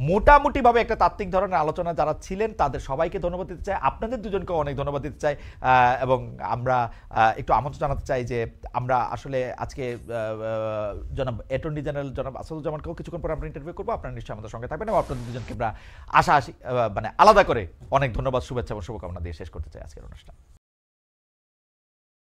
মোটামুটিভাবে একটা তাত্ত্বিক ধরনের আলোচনা যারা ছিলেন, তাদের সবাইকে ধন্যবাদ দিতে চাই। আপনাদের দুজনকেও অনেক ধন্যবাদ দিতে চাই এবং আমরা একটু আমন্ত্রণ জানাতে চাই যে আমরা আসলে আজকে জনাব অ্যাটর্নি জেনারেল জনাব আসাদুজ্জামানকেও কিছুক্ষণ পরে আমরা ইন্টারভিউ করবো। আপনারা নিশ্চয়ই আমাদের সঙ্গে থাকবেন এবং আপনাদের দুজনকে আমরা মানে আলাদা করে অনেক ধন্যবাদ, শুভেচ্ছা এবং শুভকামনা দিয়ে শেষ করতে চাই আজকের অনুষ্ঠান।